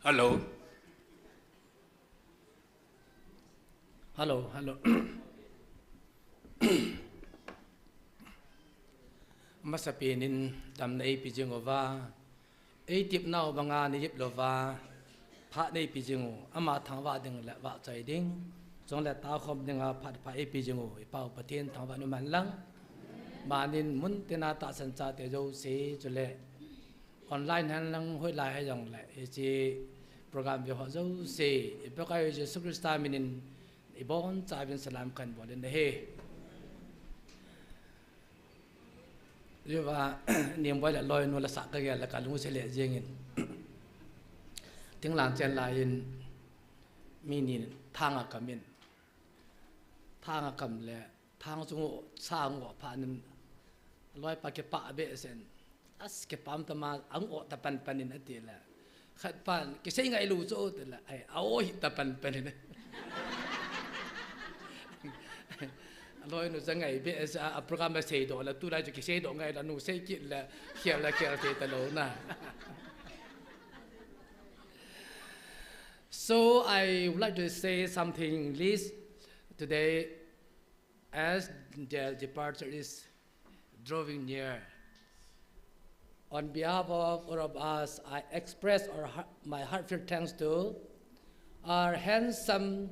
Hello. Hello, hello. Masapinin dam na ipijingova. Tip now banga ni lova. Pat na ipijingo. Ama thangwa ding la wa chai ding. Song la ta khom ding a pat pa ipijingo. Ipao patin thangwa nu man lang. Manin mun tena ta san cha te jo se chule. Online han lang hoi lai hai jong la. Chi program bi ho jo se. Ipakai je sukrista minin ibon chabin salam kan bolen he riwa niam boy la loy no la sak ga la kalung se le jengin ting lang chen la in mini thang a kamin thang a kam le thang chu sang wo pha nin loy pa ke pa be sen as ke pam ta ma ang o ta pan panin ati la khat pan ke sei ngai lu chu te la ai a o hi ta pan panin loi nu zang ai be a program ma sei do la tu lai ki sei do ngai la nu sei ki la khia la khia te ta lo na. So I would like to say something English today as their departure is drawing near. On behalf of all of us, I express my heartfelt thanks to our handsome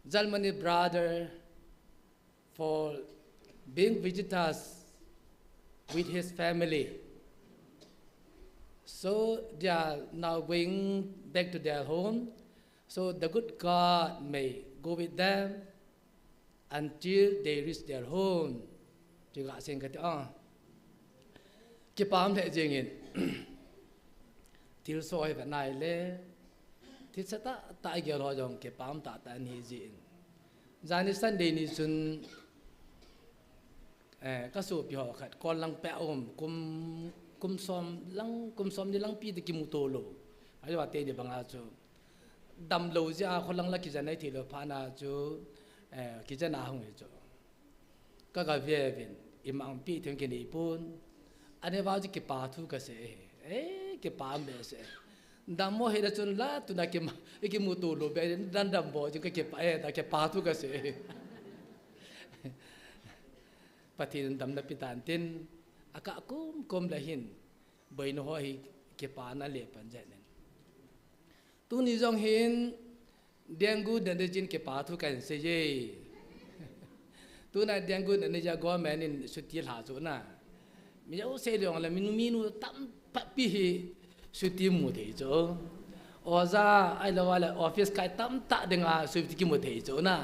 Germany brother for being visitors with his family. So they are now going back to their home. So the good God may go with them until they reach their home. Chị gọi xin cái đó. Cái bám thế gì nghìn. Thiếu soi và này lẽ. Thì sẽ tại kia rồi dòng cái bám tạ tạ ni gì. Giani Sunday ni sun các số bị họ khát con lăng bẹ kum som ni lăng pi de kim to lo ai wa te de banga chu dam lo ja khol lăng la ki janai thi lo phana chu ki jana hong chu ka ga ve vin imang pi theng ki ni pun ane wa ji ki pa thu ka se ki pa me se dam mo he da chun la tu na ki mu to lo be dan dam bo ji ki pa da ki pa thu ka se patin dam na pitan tin aka kum lahin bai no hi ke pa na le pan ja nen tu ni jong hin dengu den de jin ke pa thu kan se ye tu na dengu ne ja go man in suti la chu na mi yo se long la minu tam pa pi hi suti mu de jo oza ai la wala office kai tam ta denga suti ki mu de jo na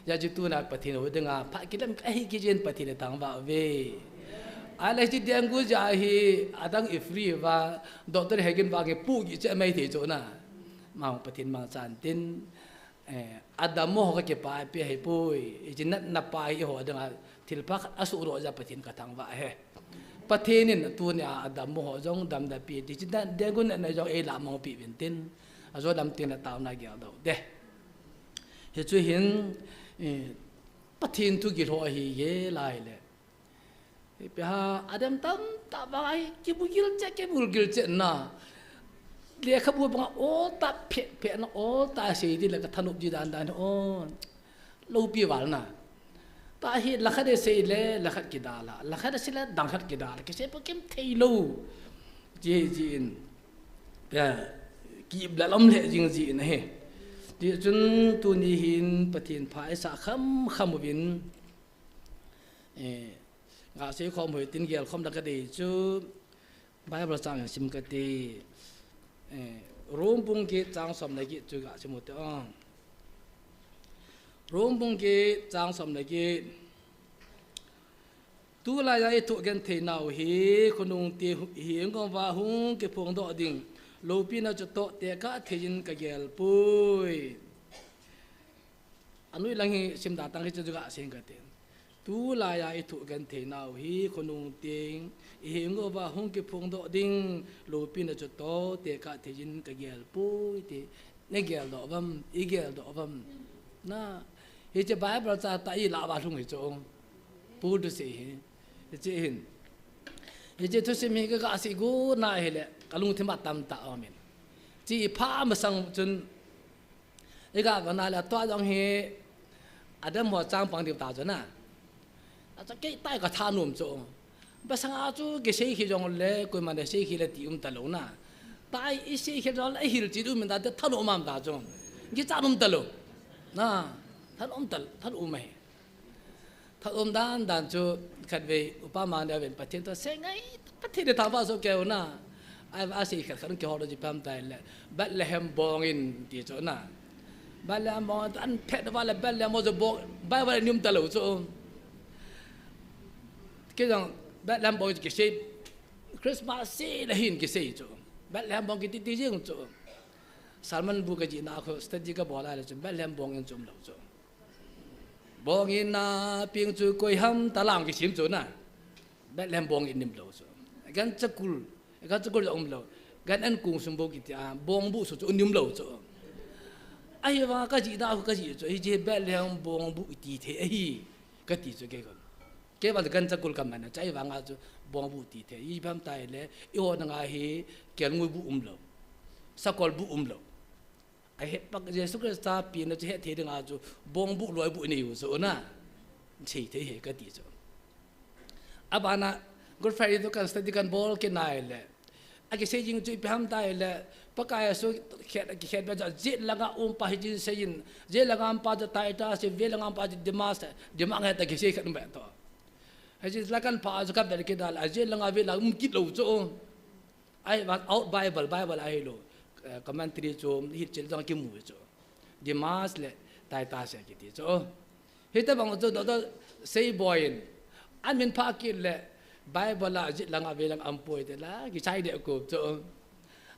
ya ji tu na patin ho denga pa kilam ai ki jen patin tang ba ve ala ji dengu ja hi adang ifri wa doctor hegen ba ge pu gi che mai the jo na ma patin ma chan tin adamo ho ke pa pe he pui ji na pa hi ho denga thil pa asu ro ja patin ka thang ba he patin in tu ne adamo ho jong dam da pi ji da dengu na jo e la mo pi bin tin a zo dam tin na taw na ge do de he chu hin patin tu gi ho hi ye lai le pe ha adam tam ta bai ki bugil che na le khabu ba o ta phe na o ta se di la ka thanu ji dan dan o lo pi wal na ta hi la kha de se le la kha ki dala la kha de se la dang kha ki dala ke se pa kem thei lo ji in ya ki bla lam le jing ji na he di chun tu ni hin patin phai sa kham win ngã sĩ khom hồi tin gel khom đặc cái gì chứ Bible trang sim cái gì Rome bung cái trang som này cái chứ ngã sĩ một tiếng Rome bung cái trang som này cái tu lại cái thuộc gen thế nào hi con nung ti hieng con va hung cái phong độ đỉnh lâu pin nó cho to te cả thế in cái gel pui anh nuôi lang hi sim đã tăng cái chứ ngã sĩ cái tiếng tu la ya itu gan the nau hi khonung ting hingo ba hong ki phong do ding lo pin cho to te ka the jin ka gel pui te ne gel do vam I gel do vam na he che bible cha ta I la ba thung hi chong pu du se hi che hin he che thu se mi ka si go na he le kalung the ma tam ta amen chỉ phá mà sang chun cái vấn đề là toa dòng he Adam hoa trang bằng điều tạo cho na cái tay cả than nôm chỗ bây giờ chú cái xe khi dòng lệ coi mà để xe khi là tiệm talo na tay cái xe khi đó lại hiểu chỉ được mình đã than nôm mà tạo cho cái trang nôm talo na than nôm mày than nôm đan cho khát về upama để về phát triển to xe ngay phát triển để thảo phá số kêu na ai sẽ khát khát cái họ đó chỉ phàm tay là Bethlehem bongin thì chỗ na Bethlehem bong anh pet đó là Bethlehem một bong bay vào niệm talo chỗ cái dòng Bethlehem bong cái gì Christmas gì là hình cái gì chỗ Bethlehem bong cái tí riêng chỗ Salman bu cái gì nào có study cái bỏ lại là chỗ Bethlehem bong in chỗ lâu chỗ bong in na pieng chỗ coi ham ta làm cái gì chỗ na Bethlehem bong in niệm lâu chỗ gan chắc cul là lâu gan anh cùng sum bong cái bong bu chỗ niệm lâu chỗ ai mà cái gì nào cái gì chỗ cái Bethlehem bong bu tí thế ấy cái tí chỗ cái vào gần chắc cul cầm này trái vàng à chỗ bong bu tí thế ý phàm tay lệ yêu nó ngay hi cái ngôi bu lâu sakol bu lâu ai hết bác Jesus Christ pin nó chỉ hết thế được à chỗ bong bu lối bu nhiều chỗ na chỉ thế hệ cái tí chỗ abana Good Friday tu kan study kan ball ke nai le agi se jing tu pham tai le pakaya so khet ba je langa pa hi jin se yin je langa pa ta tai ta se ve langa pa demas demang ha ta ke se khan ba to ha ji lakan pa zo kap da ke dal je langa ve la kit lo cho ai ba out bible ai lo commentary cho hit chel jang ki mu cho demas le tai ta se ki ti cho hita bang cho do sei boy an min pa ki le Bible la jit lang ave lang ampoi te la ki chai de ko cho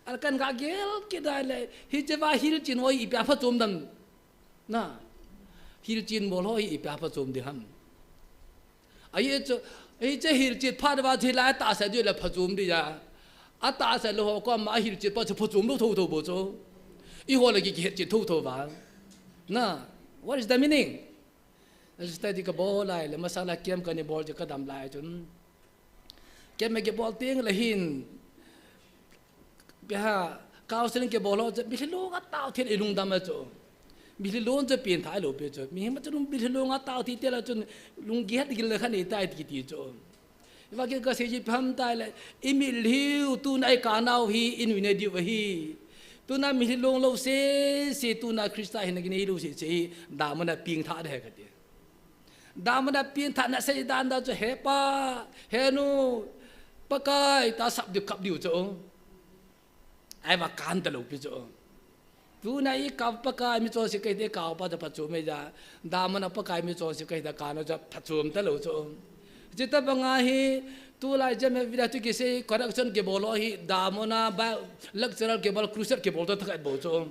al kan ga gel ki da le hi je va hil chin hoi ipya pha chom dam na hil chin bol hoi ipya pha chom de ham ai je hil chit pha da ba thi la ta sa de la pha chom de ya a ta sa lo ho ko ma hil chit pa pha chom lo tho bo cho I ho la ki het chit tho ba na what is the meaning study ka bo lai le masala kem ka ni bol je ka dam lai chun cái mấy cái ball tiếng là hin bây giờ cao sinh cái ball đó bị lố ngắt tao thiên lung đam ở chỗ bị lố cho biến thái lố bây giờ mình mà cho lung bị lố ngắt tao thì thế là cho lung ghét cái là khăn này tai thì tí chỗ và cái gì phàm tai là email hiu tu này cả nào hi in vì này điều hi tu na mình lông lâu se tu na Christa hin cái này lâu se đam mà biến thái đấy cái đam mà biến thái là sẽ đan đó cho hepa henu pakai ta sắp được cặp điều chỗ ai mà can ta lâu bây giờ tu này cặp pakai mi cho sự cái đấy cào pa cho phát chôm bây giờ đam mà pakai mi cho sự cái đấy can nó cho phát chôm ta lâu chỗ chỉ ta bằng ai tu lại cho mình video tu cái gì correction cái bolo hi đam mà ba lecturer cái bolo crucial cái bolo ta cái bolo chỗ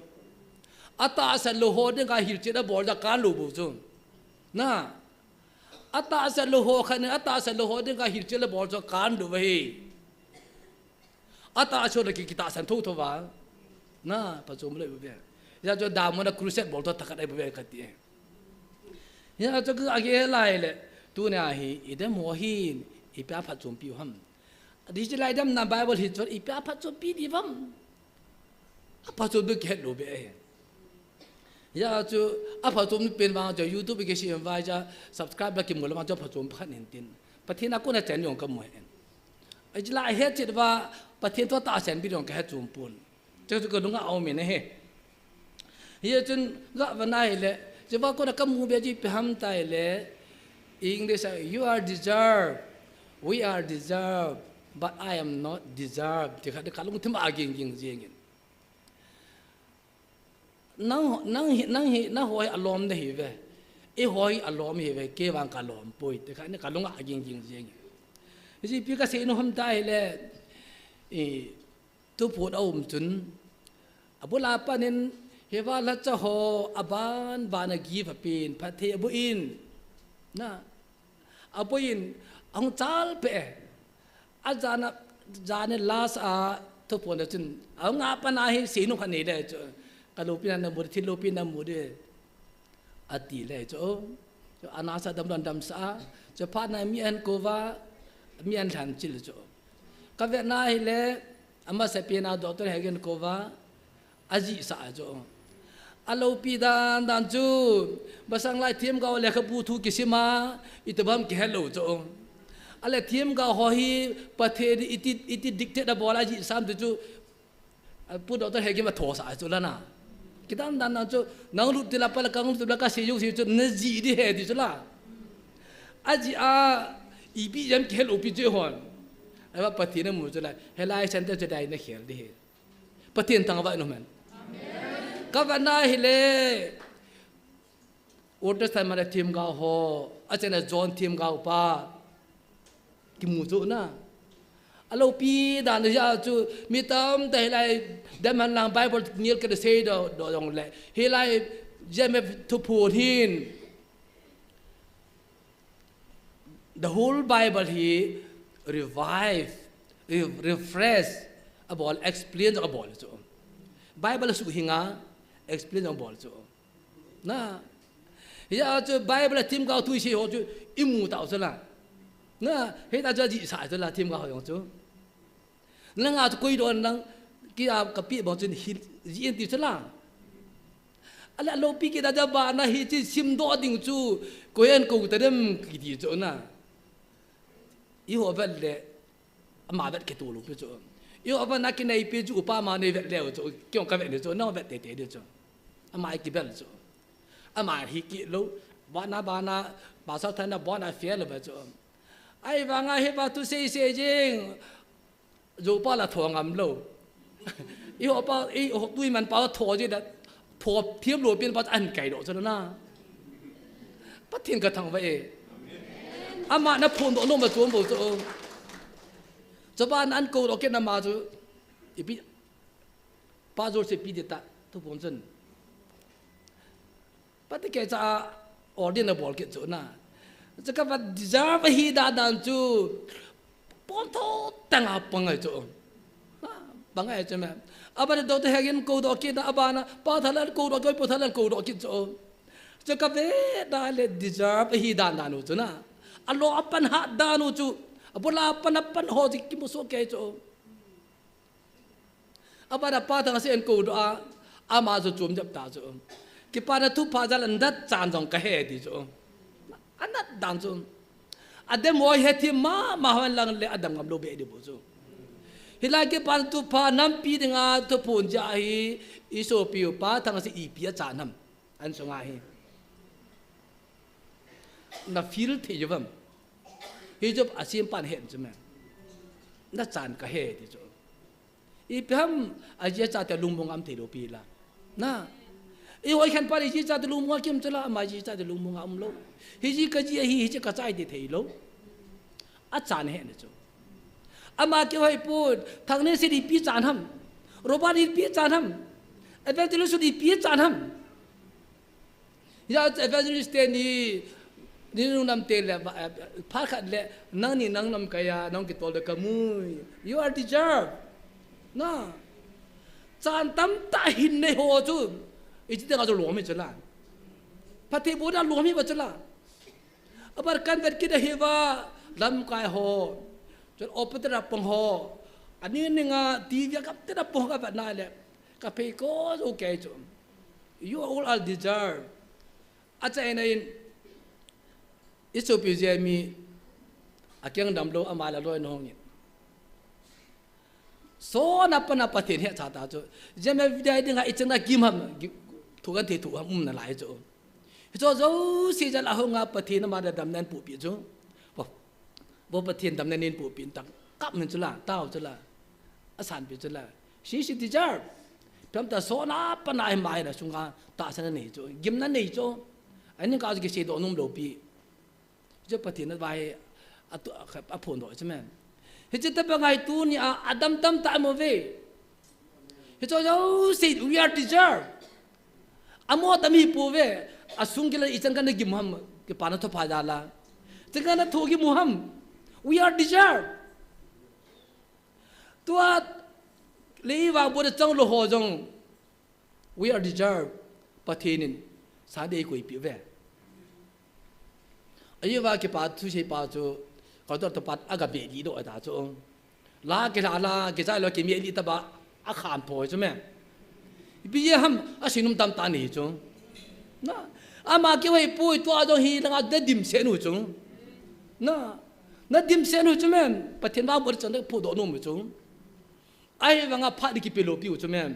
ata sa lo ho de ga hil che da bol da kan lo bu chỗ na ata sa lo ho khan ata sa lo ho de ga hil che la bol cho kan do ve ata cho la ki kita san tho wa na pa chom le be ya cho da mo na crucial bol to takat ai be ka ti ya cho ka age lai le tu na hi ide mo hin I pa pha chom pi ham di ji lai dam na bible hi cho I pa pha chom pi di vam pa chom de ke lo be ya cho apa chom pen wa cho YouTube ke si vai cha subscribe la kim ngol ma cho pha chom phan nin tin pathin a ko na chen yong kam mo en ai ji lai he chit wa pathin to ta sen bi dong ka chom pun cho ko dung a au me ne he ye chun ga wa nai le je ba ko na kam mu be ji pham tai le English you are deserved we are deserved but I am not deserved ti kha de kalung thim a ging ging jing nang hoi alom de hi ve e hoi alom hi ve ke wang ka lom poi te kha ne ka lunga ging ging jing ji pi ka se no ham tai le e tu phut om chun abula panin he wa la cha ho aban bana gi pha pin pha the bu in na apoin ang chal pe ajana jane las a tu pon chun ang a pa na hi se no khan ne le kalupin na mudi tilupin na mudi ati le cho anasa dam sa cho pa na mi an kova mi an than chil cho ka ve na hi le ama se pina doctor hagen kova aji sa jo alo pi dan dan chu basang lai thiam ga le khapu thu kisima itbam ke hello jo ale thiam ga ho hi pathe iti dictate bola ji sam chu pu doctor he ki ma tho sa chu la na kitam dan dan chu nang lu tila pala kang tu la ka se yu se chu na ji di he di chu la aji a ibi jam ke hello pi je hon ai ba pathe na mu chu la helai center chu dai na khel di he pathen tang va no man Kavana hile Otis time mara team ga ho achana John team ga pa kimuzo na alo pi dan ja chu mitam te lai daman lang bible nil ka say do dong le he lai jeme to put in the whole bible he revive refresh about explain about so bible su hinga explain ang bol so na ya cho bible tim ga tu shi ho chu imu tao so la na he ta cho ji sa so la tim ga ho yong chu na nga koi don nang ki a ka pi bo chen hi ji ti so la ala lo pi ki da ja ba na hi chi sim do ding chu ko en ko ta dem ki ti so na i ho vel le ama vet ke tu lu pi so yo apa nak kinai pi chu pa ma ne vet le so kyong ka vet ne so no vet te te de so ama ki bel so ama hi ki lo ba na ba sa than na ba na fe le ba so ai wa nga he ba tu se jing zo pa la thong am lo i ho pa i ho tui man pa tho je da tho thiam lo pin pa an kai do so na pa thin ka thang wa e ama na phon do no ma chom bo so cho ba nan ko ro ke na ma so i pi pa zo se pi de ta tu pon chen But the kids are ordinary kids, na. The cover deserve he that done to Ponto Tanga Pangato. Bangai, man. About the daughter Hagen code or kid Abana, Pathala code or Potala code or kids. The cover that deserve he done to na. A law up and hat done to a pull up and hosing Kimuso Kato. About a part of the code are Amazo Jum Tazo. Kipara tu pazal and that sounds on Kahed is on. And that dance on. At them, why had him ma lang le Adam Lobe Edibozo. He like a pan to pa nam peeding out to Punjahi, Isopio pa, Tangas Epia Chanam, and so I. Na field Tijum. He job a simple head, man. That's an Kahed is on. If him, I just at a lumbungam Tidopila. Na. I can pari ji cha de lu mo kim chla ma ji cha de lu mo ngam lo hi ji ka ji hi ji ka chai de thei lo a chan he ne chu ama ke hoi pu thang ne si di pi chan ham roba di pi chan ham evangelist di pi chan ham ya evangelist ni nu nam te le pha khat le nang ni nang nam kaya nang ki tol de kamui you are deserve na chan tam ta hin ne ho chu It's the other Lomi Jala. Patibuda Lomi Bajala. About Kanvet Kida Hiva, Lam Kai Ho, just open it up on Ho, and in a Divya Captain of Ponga at Nile. Capecos, okay, you all are deserve. At the end, it's so busy me. A king dumb a mile alone on it. So napanapatin here, Tata. Jemmy died in a gimham. Thu gan thi thu na lai cho zo si ja la honga pathin ma da dam nan pu pi cho bo pathin dam nan nin pu pin tak kap men chula tao chula asan pi chula si ti jar pam ta so na pa nai mai na sunga ta san nei cho gim na nei cho ani ka ji se do num lo pi jo pathin na vai a phon do chmen he chi ta ba ngai tu ni adam tam ta mo ve he cho zo si we are deserve Amo tami puve asung kila isan kana gimham ke pana to phajala tekana thogi muham we are deserve tua leiwa bo de chang lo ho jong we are deserve pathinin sa de koi pi ve ayewa ke pa thu sei pa chu ko to pat aga be di do da chu la ke sa lo ke mi li ta ba a kham pho chu me bây giờ ham à xin tam tan này chung na à mà kêu hay bôi tua cho hi là đã dim sen hụt chung na dim sen hụt chung men bắt thiên bao bớt chân được phụ độ nôm hụt chung ai vang à phát đi kịp lô pi hụt chung men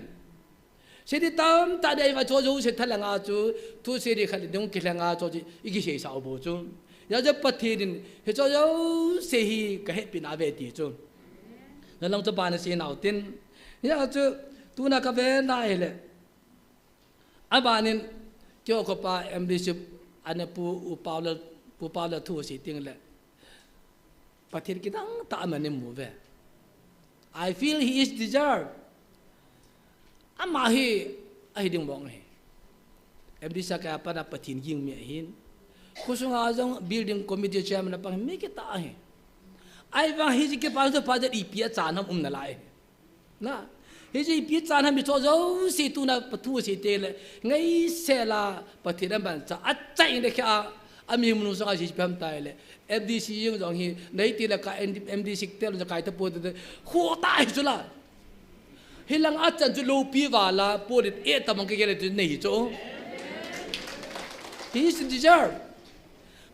sẽ đi tam ta đây và cho dấu sẽ thay là ngã chú thu sẽ đi khai đông kia là ngã cho gì ý cái sao bộ chung giờ cho bắt thiên thì cho dấu sẽ hi cái hết pin về tí chung nên lòng cho bạn sẽ nào tin giờ cho tu na cái về này là à bạn nên cho các bạn em đi chụp anh ấy pu bao là thu sẽ tiếng là bắt thiên cái đó ta mà nên mua về I feel he is deserved ama hi ai ding bong he em đi sa ka pa na pathin ging mi hin kusung ajong building committee chairman na pang mi ke ta he ai wang hi ke pa pa da ipia chan ham na lai na hi ji ipia chan ham mi cho zo si tu na pathu si te le ngai se la pathin ban cha a chai ne kha ami munu sa ji pam tai le FDC yung jong hi nei ti la ka MDC te lo kai ta po de ho tai chu la hilang achan chu lo pi wala polit e tamang ke gele nei cho he is deserve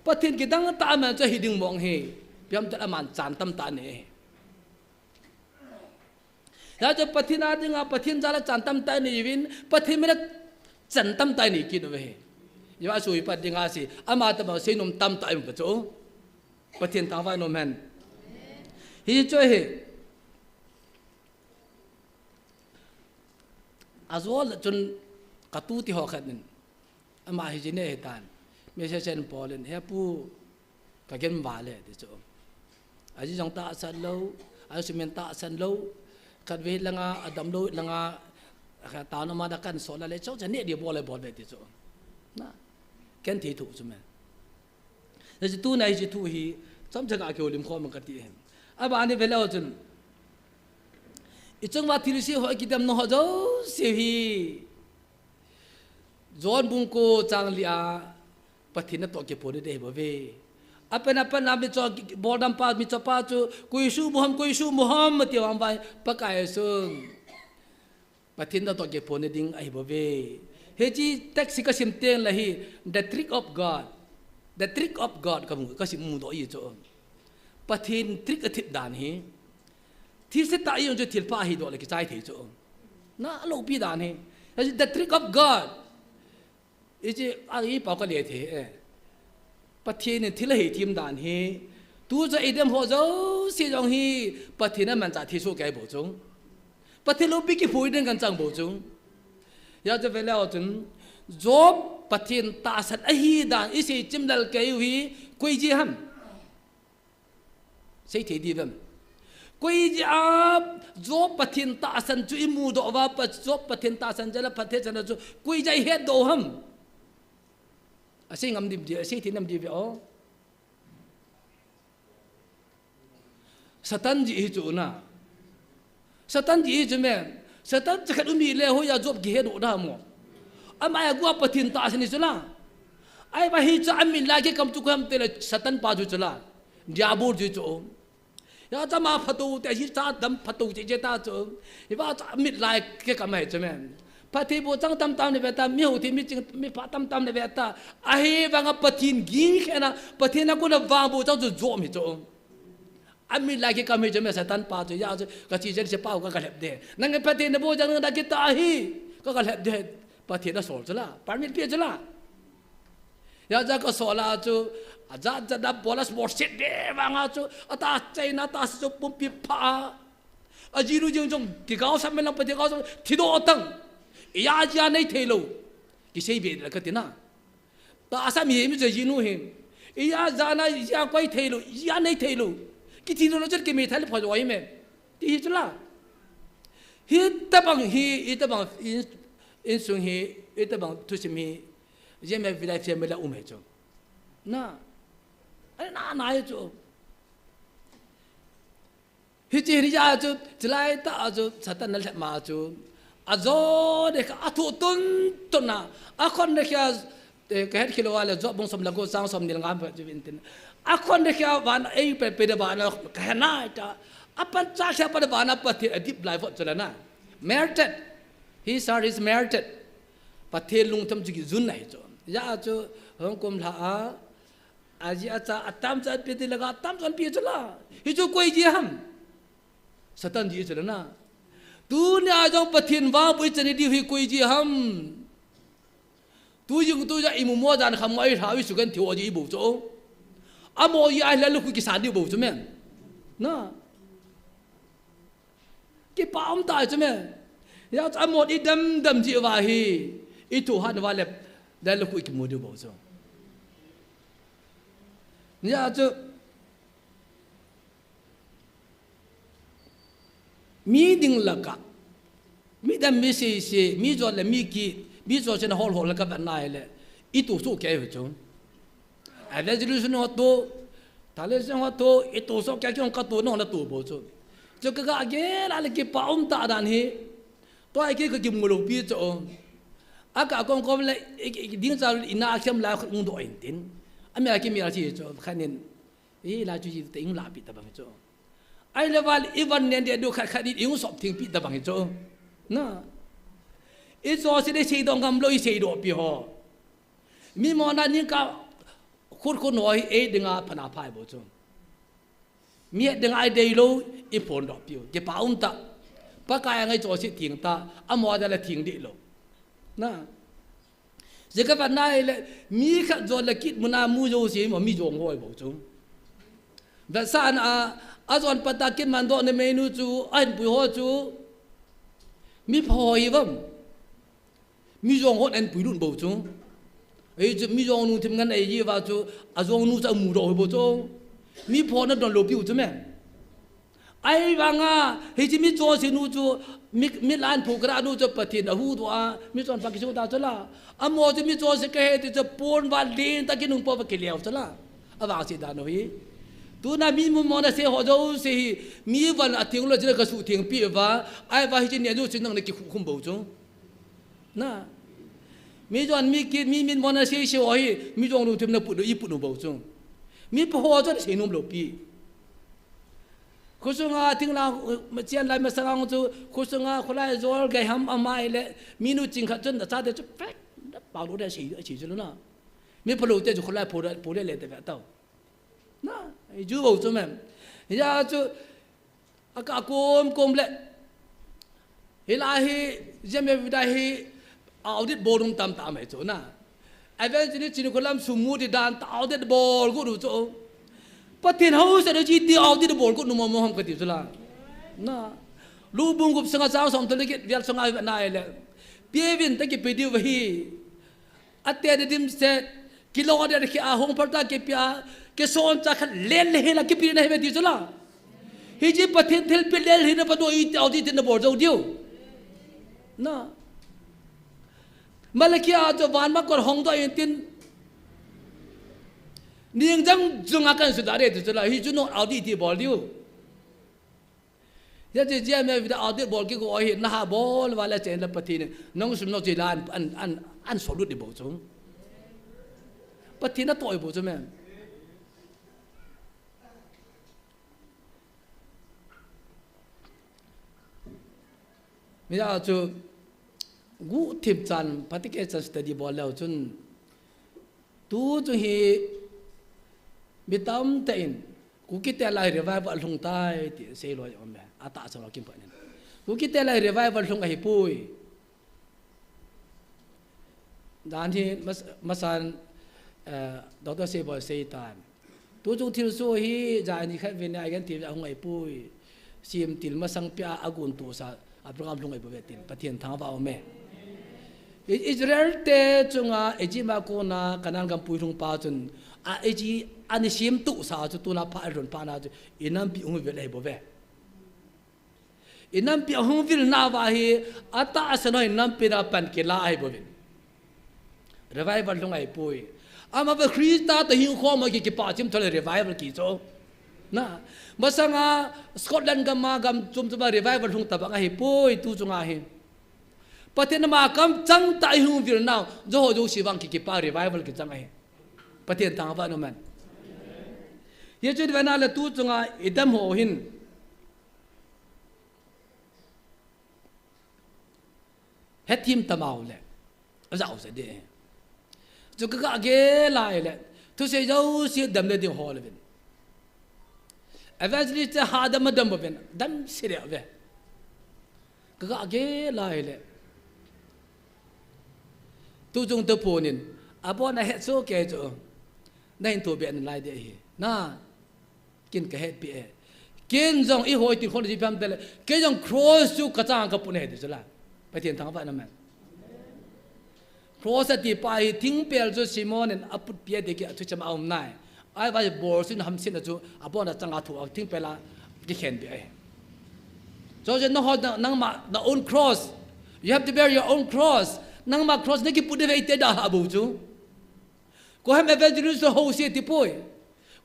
pathin ke dang ta man cha hiding mong he piam ta man chan tam ta ne ya cho pathin a dinga pathin jala chan tam ta ni win pathin mena chan tam ta ni ki do he ya sui pat dinga si ama ta ma se nom tam ta im pa cho pathin ta wa no man hi cho he azol chun katu ti ho khat nin ama hi jine tan me se chen polen he pu ka gen ba le ti cho aji jong ta san lo a simen ta san lo khat ve langa adam lo langa ka ta no ma da kan so la le cho chen ne di bol le ti cho na ken ti thu chu men le tu nai ji thu hi chom jaga ke olim kho ma ka ti hem aba ani velo chun ichung wa thilisi ho kidam no ho jo se hi zon bung ko chang lia pathina to ke pore de bo ve apen na mi cho bodam pa mi cho pa chu kuisu muham ti wam bai pakai sung pathina to ke pone ding ai bo ve he ji taxi ka sim teng la hi the trick of god ka sim mu do yi cho pathin trick a thit dan hi thi se ta yung jo thil pa hi do le ki chai thei cho na lo pi dan he the trick of god is ai pa ka le the pathin ne thil hei thim dan he tu cho idem ho zo si jong hi pathin man cha thi su kai bo chung pathin lo pi ki phui den kan chang bo chung ya cho ve lao chun job pathin ta sat a hi dan isi chimdal kai hi koi ji ham sei the di vem koi ji ap job pathin ta san chu imu do wa pa job pathin ta san jala pathe chana chu koi jai he do ham asing ngam dim di sei thi nam di ve o satan ji hi chu na satan ji chu men satan chakat umi le ho ya job gi he do da mo amaya gua pathin ta san ni chu la ai ba hi cha amin la ke kam chu kam te le satan pa ju chu la diabol ju chu ya cha ma phatu te hi cha dam phatu je ta chu hi ba cha mit lai ke kam hai chu men pathi bo chang tam tam ne beta mi ho thi mi ching mi pa tam tam ne beta a hi wanga pathin gi khena pathin ko na wa bo cha chu zo mi chu ami lai ke kam hai chu me satan pa chu ya chu ka chi je se pa ka lep de nang pathin ne bo jang na ke ta hi ka lep de pathin da sol chu la permit pe chu la ya ja ko sola chu aja da bolas borset de wanga chu ata chaina ta su pum pi pha ajiru jong jong ti gao sam men pa ti gao sam thi do tang ya ja nei thelo ki sei be la ka ti na ta asa mi mi je jinu he ya ja na ya koi thelo ya nei thelo ki thi do cher ke me thal pho joi me ti hi chu la hi ta bang in sung hi ta bang tu sim hi je me vi lai me la me chu na na ye chu hi chi ri ja chu chlai ta chu satan nal ma chu azo de ka athu tun na akhon de kya ka het kilo wala zo bong som la go sang som nil ngam pa chu bin tin akhon de kya van ei pe de ba na ka na ta apan cha kya pa de ba na pa thi adip life chu la na merited he started his marriage pathe lung tham chu ki zun nai cho ya chu hong kom la a ji a cha atam cha pe ti laga tam chan pi chala hi chu koi ji ham satan ji chala na tu nya jong pathin wa bui chani di hi koi ji ham tu yung tu ja imu mo jan kham ngai tha wi su kan thiu ji bu cho amo yi ai la lu ki sa di bu chu men na ki pa om ta chu men ya amo di dam ji wa hi i tu han wa le da lu ki mo di bu cho ya chu mi ding la ka mi dam mi se mi zo le mi ki mi zo chen hol hol la ka ban nai le i tu su ke hu chu a le jiru su no to ta le se ho to i tu so ka kyong ka to no na tu bo chu chu ka ga ge la le ki pa um ta dan hi to ai ki ka ki mu lo pi chu a ka kong ko le ding za ina khem la ng do in tin a me ki mi la chi chu khanin i la chu ji te ing la pi ta bang chu ai le wal even nen de do khat di ing sop thing pi ta bang chu na i so si de sei dong gam lo i sei do pi ho mi mo na ni ka khut khut noi e dinga phana phai bo chu mi dinga ai dei lo i phon do pi ke pa um ta pa ka ngai cho si thing ta a mo da la thing di lo na je ka ban nai le mi kha zo la kit mu na mu jo si mo mi jong hoi bo chu da san a zon pata kin man do ne menu chu an pu ho chu mi phoi vam mi jong hot an pu lun bo chu ei chu mi jong nu thim ngan ei yi wa chu a jong nu sa mu ro bo chu mi pho na don lo piu chu me ai wa nga hei chi mi cho si nu chu mi lan phu kra nu chu pathin a hu do a mi chon pa ki chu ta chala a mo chu mi cho se ke he ti chu pon wa lin ta ki nung po pa ki leo chala a wa si da no hi tu na mi mo na se ho jo se mi van a ting lo je ka su ting pi wa ai wa hi chi ne ju chin nang ne ki khum bo chu na mi jon mi ki mi min mo na se se ho hi mi jong nu thim na pu do i pu no bo chu mi po ho cho se num lo pi khu su nga ting la ma chian lai ma sang chu khu su nga khulai zol gai ham amai le mi nu ching kha chun da cha de chu pek da pa lo de si chi chu na mi po lo te chu khulai po le te ba tao na ai ju bo chu mem ya chu aka kom le hilahi jeme vida hi audit bodung tam tam ai chu na eventually chin ko lam sumu di dan audit bol ko du chu pathin ho se do ji di audit bol ko nu mo mo ham ka ti chu la na lu bung gup sanga chaw som to le get vial sanga na le pievin ta ki pedi wa hi atte de dim se kilo de ki a hong par ta ke pya ke son cha khat len le la ki pi na he ti chu la hi ji pathin thil pi lel hi na pa do i audit na bol zo diu na malakia jo van ma kor hong do in tin niang jang junga kan su da re tu la hi ju no audit ti bol diu ya je je me vida audit bol ki ko hi na ha bol wala chen la pathin nong sum no ji lan an so lu de bo chung pathin na toy bo chu me mi ya chu gu thip chan patike chan study bol lao chun tu chu hi bitam ta in ku ki te lai revival lung tai ti sei lo om me ata so lo kim pa nen ku ki te lai revival lung hi pui dan hi masan doctor sei bo sei tan tu chu thil so hi ja ni khat vin ai gan ti ang ai pui sim til masang pya agun tu sa a program lung ai bo tin pathian thang ba om me Israel te chunga ejima ko na kanang gam pui lung pa chun a eji ani sim tu sa chu tu na pa ron pa na chu inam pi ung ve lai bo ve inam pi ung vil na wa hi ata asano inam pi na pan ke la ai bo ve revival lung ai pui ama ba krista ta hi kho ma ki pa chim thole revival ki cho na masanga Scotland gam chum chuma revival lung ta ba hi pui tu chunga hi pathin ma kam chang ta hu vil now jo ho jo siwang ki pa revival ki chang ai pathin tang ba no man ye chu de na le tu chunga idam ho hin hết team tầm ảo lệ dạo sẽ đi cho cái gã ghé lại lệ tôi sẽ giấu xí đâm lên tiếng hồ lên evangelist hà đâm đâm vào bên đâm xí đẹp về cái gã ghé lại lệ tôi dùng từ phổ nín bọn này hết số kẻ chỗ nên tôi biết lại đấy na kinh cái hết bị kinh dòng ý hội thì không được làm thế cái dòng cross chú cái trang cái bún hết rồi là phải thiền thắng vậy nè cross thì phải tiếng bèl cho Simon nên áp bia để cái chấm ông này ai vậy bor xin ham xin là chú bọn là trang thủ tiếng bèl là cái khen bị cho nên nó họ năng mà the own cross you have to bear your own cross năng mà cross này cái bún để vậy đã habu chú có hem evangelist hậu sĩ thì bôi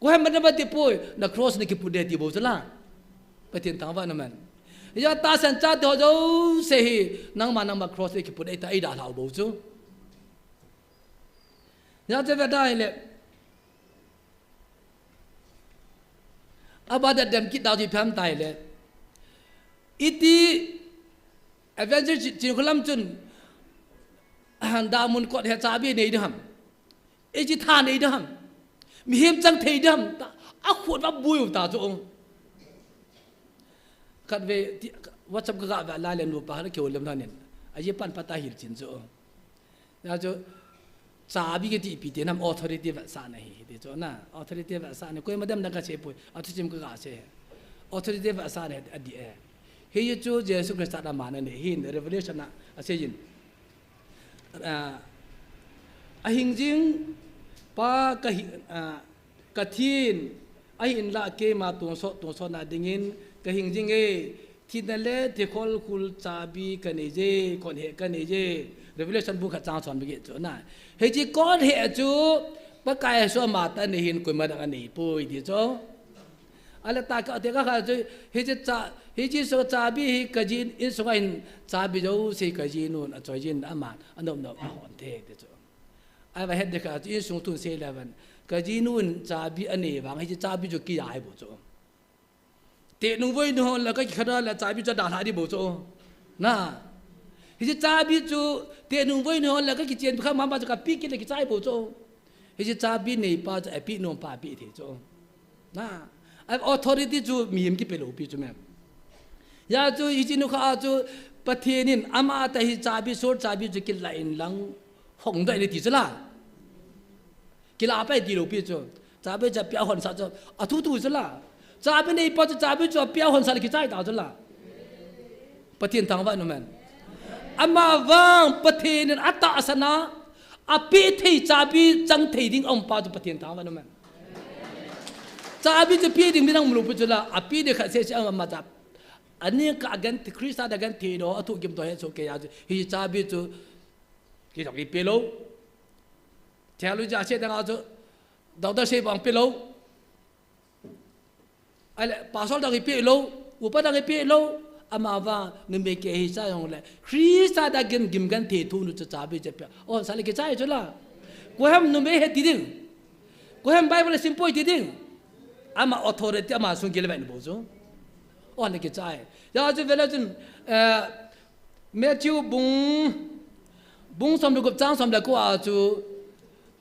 có hem mana bati poi na cross ni kipude ti bo sala patin tangwa naman ya ta san cha to jo se hi nang ma cross ni kipude ta ida la bo chu ya te va dai le abada dem ki da ji pham tai le iti evangelist ji khalam chun han da mun ko he cha bi nei dam e ji tha nei dam mi hiểm chẳng thấy đâm ác khuất và bùi của ta cho ông cắt về WhatsApp cái gã về lại lên lụp nó kiểu làm thế này ai pan patah hiểu chuyện cho ông là cho trả bị cái gì bị tiền làm authority vật sản này thì cho na authority vật sản này coi mà đâm đang cái chế bùi authority cái gã chế authority vật sản này ở địa hay cho Jesus Christ đã mà này hin revelation na ở xây dựng hình dung pa ka thin ai in la ke ma tu so na dingin ka hing jing e thinale te khol khul chabi ka ne je kon he ka ne je revelation book ka chang chon bi chu na he ji kon he chu pa kai so ma ta ne hin ko ma da ni poi di cho ala ta ka te ka chu he ji so chabi hi ka jin in so in chabi jo se ka jin nun a choi jin ama anom no a hon the de chu ai va hết được cả in sung tun se level cái gì nun cha bi anh ấy vàng hay cha bi cho kia ai bộ chỗ tệ nung với nó là cái khả là cha bi cho đào lại đi bộ chỗ na hay cha bi cho tệ nung với nó là cái chuyện khác mà cho cái pi cái cái cha bộ chỗ hay cha bi này pa cho pi nông pa pi thế chỗ na ai authority cho miếng cái belo pi cho mẹ ya cho ý nó khác cho bắt thiên nên ama ta hay cha bi số cha bi cho cái lại lăng hồng đại thì là cái là phải đi đâu biết chưa? cha bây giờ biểu hồn sao cho thu là cha bên này bao giờ cha bây giờ biểu hồn sao cái trái đào là bắt thiên thằng vậy nó men ama vang bắt thiên nên ata sana api thầy cha bi chẳng thầy đinh ông bao giờ bắt thiên thằng vậy nó men cha bi cho pi đinh mình đang lục biết là api để khai sẽ ông mà chap anh ấy cả gan thì Christ đã gan thì đó thu kiếm tôi hết số cái gì cha bi cho cái dòng đi bê lô theo lưu giả sẽ đang ở chỗ đầu ta sẽ bằng bê lô ai lại bà số đang cái bê lô u bắt đang cái bê lô ama va nên mấy cái sao用来 Christ đã gần gim gan thể thu nó cho trả bê chấp ô sao lại cái trái chỗ là của em nó mấy hết tí đinh của em Bible simple tí đinh ama authority ama xuống cái level bộ số ô lại cái trái giờ cho về là chun Matthew bung som được trang som được qua chú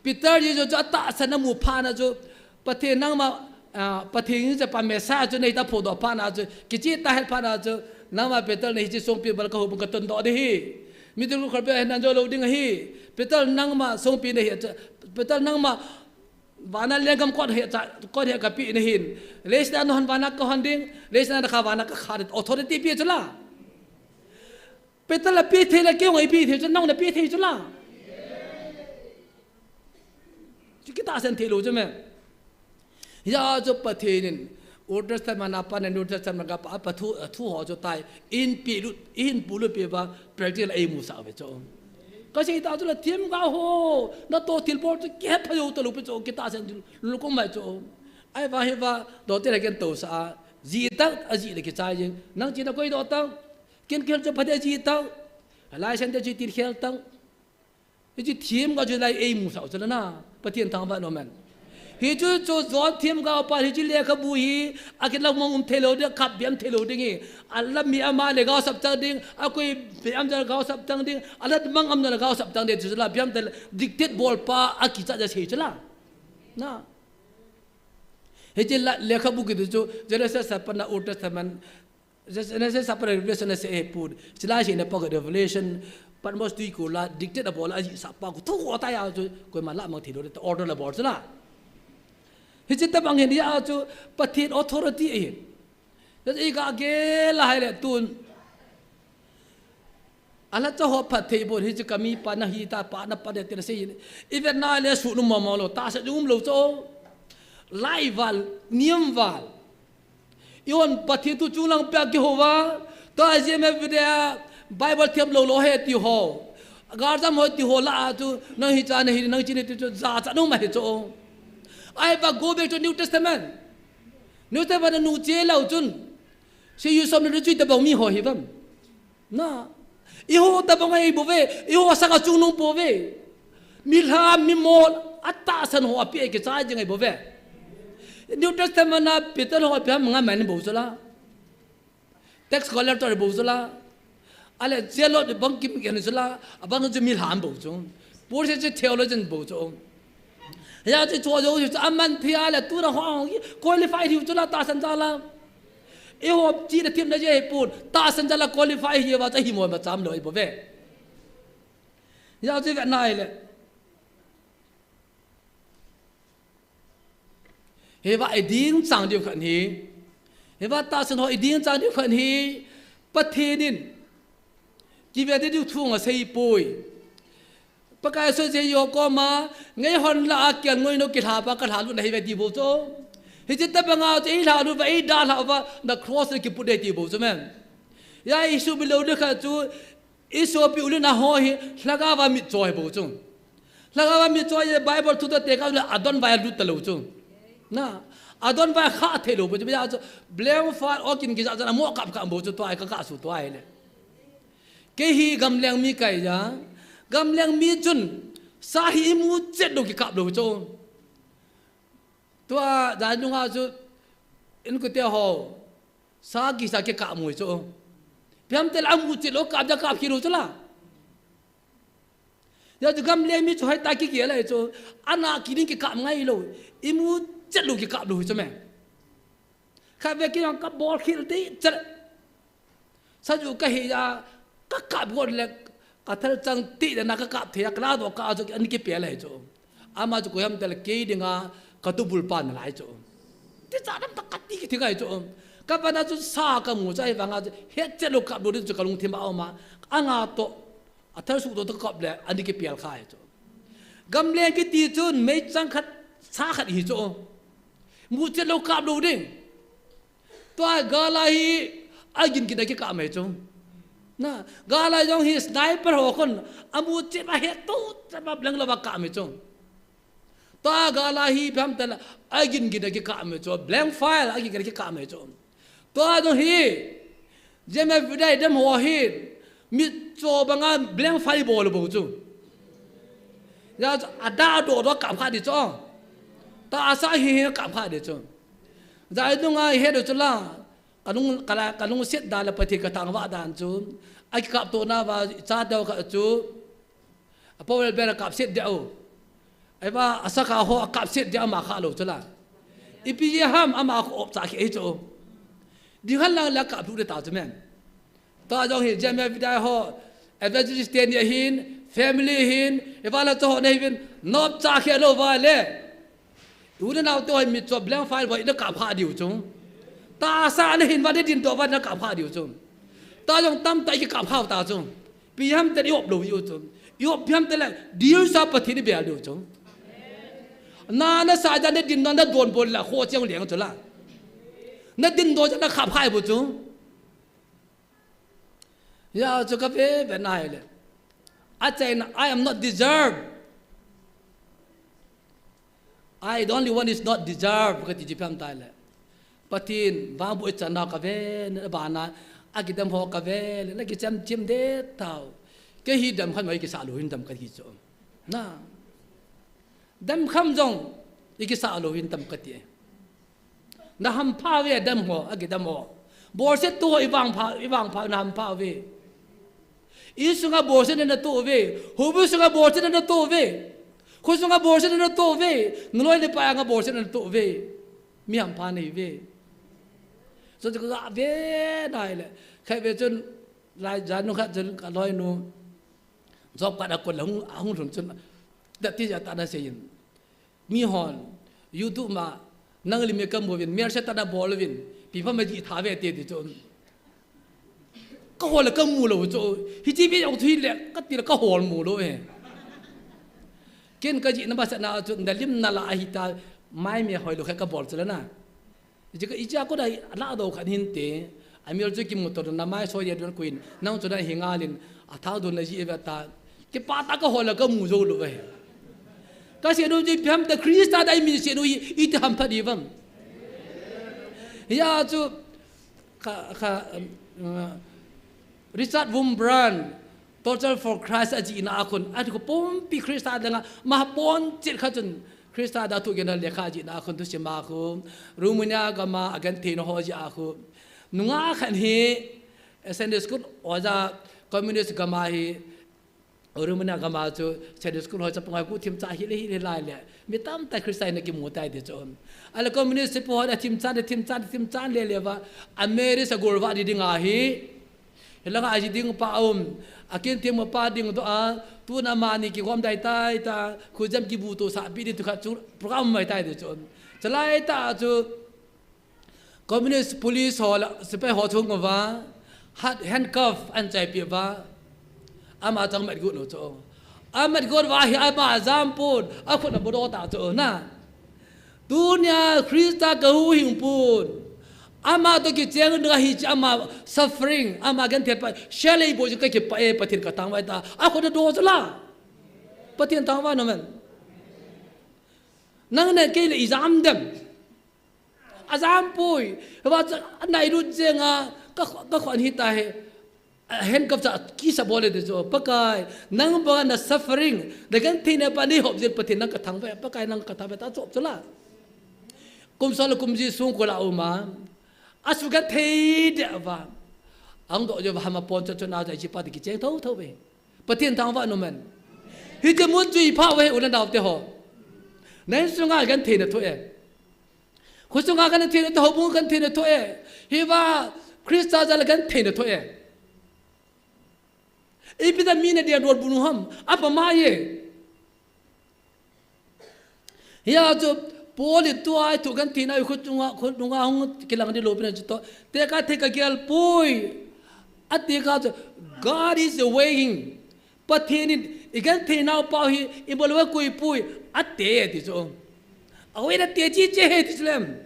Peter đi cho ta sản nam mù pha na chú bắt thiên năng mà bắt thiênจะpa message chú này ta phổ độ pha na chú cái gì ta help pha na chú năng mà Peter này chỉ song pi bal ka hubung ka ton do đi mi tu khol pe nan jo lo ding hi Peter năng mà song pi này Peter năng mà vana legam ko he ka pi này hin les na no han vana ka han ding les na ka vana ka kharit authority pi chu la Peter là pi thế là kêu người pi thế cho nông là pi thế cho là chứ cái ta xem thế luôn chứ mẹ giờ cho bắt thế nên order sai mà nạp nên order sai mà gặp bắt thu họ cho tay in pi lu pi và practice là ai mua sao vậy cho cái gì ta cho là thiêm gạo hồ nó to thiền bor cho kẹp phải vô tàu cho cái ta xem lu cũng mày cho ai vào hay vào đó thế là cái tàu sa gì tắc gì là cái trái chứ năng chỉ là cái đó tắc kiến kiến cho phát gì tao lại xem cho tiền khéo tao cái gì thiêm cái gì lại em mua sao cho nó na phát hiện thằng bạn nó men hi chu zo thiam ga pa hi chi le kha bu hi akit la mong thelo de khap biam thelo ding hi alla mi ama le ga sap chang ding akoi biam ja ga sap chang ding alla mang am na ga sap chang de chu la biam de dictate bol pa aki cha ja sei chla na he chi la le kha bu ki chu Genesis sapana Old Testament Genesis sapana Revelation se e put chila shi ne pa Revelation but most do you la dictate a ball as sapa ko to ta ya chu ko ma la ma thi do order la bol chla hi chi ta bang he ya chu pathin authority e that e ga ge la hai le tun ala cha ho phat thei bo hi chi kami pa na hi ta pa na pa de te se even na le su nu mo lo ta sa lo cho lai val niam val yon pathin tu chu lang pa ki ho wa ta je me video Bible thiam lo he ti ho gar jam ho ti ho la tu nang hi cha na hi nang chi ni tu za cha no ma he cho ai ba go back to New Testament nu che lo chun se yu som lu chi ta bang mi ho hi bam na i ho ta bang ai bo ve i ho sa ka chu nu bo ve mi la mi mo atta san ho api ke cha jeng ai bo ve New Testament na Peter ho pya mga man bo la tax collector bo la ale zelo de bang kim gen zela abang ju mil han bo chung por se theologian bo chung ya che cho jo ju aman thia le tu na ho qualify ri chu la ta san za la e ho chi de tim na je pun ta san za la qualify hi wa cha hi mo ma cham lo bo ve ya che ve nai le he wa ai ding chang diu khan hi he wa ta san ho ai ding chang diu khan hi pathe nin chỉ về điều thua ở xây bồi, bác cái số gì yo có mà ngay hòn là kiện ngôi nó kết hợp bác cái thảo luôn này về đi bộ cho, thì chỉ tập ngao chỉ thảo luôn vậy đa thảo và nó cross cái bút để đi bộ cho mình, ya isu bị lâu được cả chú isu bị ulen na hoi laga và mít choi bộ chung, laga và mít choi Bible thu được cái là adon vài lút tàu chung, na adon vài khá thế lâu bộ chứ bây giờ blame for ở kinh cái gì là mua cặp bộ cho tôi cái cả số tôi này cái hi gam leng mi kai ja gam leng mi chun sa hi mu chet do ki kap do cho tua da nu ha chu in ko te ho sa ki sa ke ka mu cho piam tel am mu chet lo kap ja kap ki ro chla ya ju gam leng mi chu hai ta ki ki la cho ana ki ni ki kap ngai lo i mu chet lo ki kap do cho me kha ve ki ang ka bol khil ti chet sa ju ka hi ya các cặp gọi là cả thằng chẳng tị là các cặp thì các đó cả cho anh kia bẻ lại chỗ, ama cho cô em tên là kỹ đi nga cả tu bul pan lại chỗ, thế sao nó tất cả tí cái cái chỗ, các bạn cho xa cái mũ trái vàng hết chất lúc cặp đồ đi cho cả lùng thêm ao mà, anh to, thằng số đó tất cặp là anh kia bẻ khai chỗ, gam lên cái tí chỗ mấy chẳng khát xa khát gì chỗ, mũ chất lúc cặp đồ đi, tôi gà lại anh nhìn cái cặp mấy chỗ na gala jong hi sniper ho kon amu che ba he tu ba blang la ba ka me chong ta gala hi pham ta agin gi da ki ka me cho blank file agi ga ki ka me chong ta jong hi je me vidai dem ho hi mi cho ba nga blank file bo lo bo chu ya ada do do ka pha di chong ta asa hi ka pha di chong dai du nga he do chula kanung set dala pati katang wa dan chu ai kap to na wa cha daw ka chu apol ber kap set deu ai ba asaka ho kap set deu ma kha lo chula ipi ham ama ko op cha ki chu di hal la kap thu de ta chmen ta jong hi jam vidai ho evangelist ten hin family hin e ba la to nei vin nop cha khe lo wa le u le naw to mi cho blank file wa ida kap pha diu chung ta sa ne hin wa de din to wa na ka pha diu chung ta jong tam tai ki ka phao ta chung pi ham te yop lo yu chung yop pham te la diu sa pa thi ni bia diu chung na na sa ja ne din na don bol la kho chang liang chu la na din do ja na ka phai bu chung ya chu ka ve nai le I am not deserved. I the only one is not deserved ka ti ji pham tai le patin va bu cha na ka ve na ba na agidam ho ka ve le na ki cham chim de tao ke hi dam khan mai ki sa lu hin dam ka hi cho na dam kham jong ikisa alohin tam kati na ham pha ve dam ho agidam ho bor se tu iwang pha na ham pha ve isunga bor se na tu ve hubu sunga bor se na tu ve khusunga bor se na tu ve ngloi le pa nga bor se na tu ve mi ham pha nei ve soจะเวได้เลยใครเวจนรายจานุขัดจนกลอยนูจอบกัดคนหลงหุ่นจนแต่ที่จะตัดเสียนมีหอนยูทูบมานั่งลิมกันบวินเมียเสตัดบอลวินปีพ่อมาจีท้าเวทีดิจนก็หัวเลยก็มูเลยจนฮิจิบิเอาทีเล็กก็ตีแล้วก็หัวมูเลยกินก็จีนภาษาหน้าจนแต่ลิมนาลาฮิตาไม่มีหอยลูกแค่ก็บอลซะแล้วนะjika ija ko dai ala do khan hin te amir ju ki motor na mai so ye don queen nang chu dai hingalin athau don la ji evata ke pata ka hola ka mu zo lo ve ka se do ji pham the krista dai mi se do i te ham phadi vam ya chu kha Richard Wurmbrand Total for Christ aji na akon at ko pom pi krista da nga ma pon chit kha chun Krista da tu gen le kha ji na khon tu sima khu Rumania ga ma agan the no ho ji a khu nunga khan hi Sunday school oja communist ga ma hi Rumania ga ma chu Sunday school ho cha pangai ku thim cha hi le lai le mi tam ta Krista na ki mu tai de chon ala communist po da thim cha le wa America sa gorwa di dinga hi helanga aji ding pa akin tim pa ding do a tu na mani ki gom dai tai ta khujam ki bu to sa bi di tu kha chu program mai tai de chon chalai ta chu communist police hol sepe ho thung wa handcuff an chai pi wa ama chang mat gu no cho amat god wa hi ama zampun akhona bodo ta cho na dunya krista ka hu hing pun ama to ki cheng nga hi ama suffering ama gan the pa shele bo ji ka ki pa e patin ka tang wai ta a ko do zla patin tang wa no man nang ne ke le exam dem azam pui wa nai ru jenga ka khon hi ta he hen kap cha ki sa bole de jo pakai nang ba na suffering de gan thine pa ni hop je patin nang ka thang wa pakai nang ka tha ba ta chop chla kum sal kum ji sung ko la uma asuga thei de wa ang do je wa ma pon cha na ja ji pa ki cheng thau thau ve patien tang wa no man hi je mun chui pha we u na daw te ho nai sunga gan thei na tho e khu sunga gan thei na tho bu gan thei na tho e hi wa krista ja la gan thei na tho e e bi da mi na dia dor bu nu ham apa ma ye ya jo Poli tuai tu kan tina ikut tunga hong kilang di lopin aja to teka kial pui atika God is waiting pathenin ikan tina pau hi ibolwa kui pui ate ti so awe na te chi che ti slam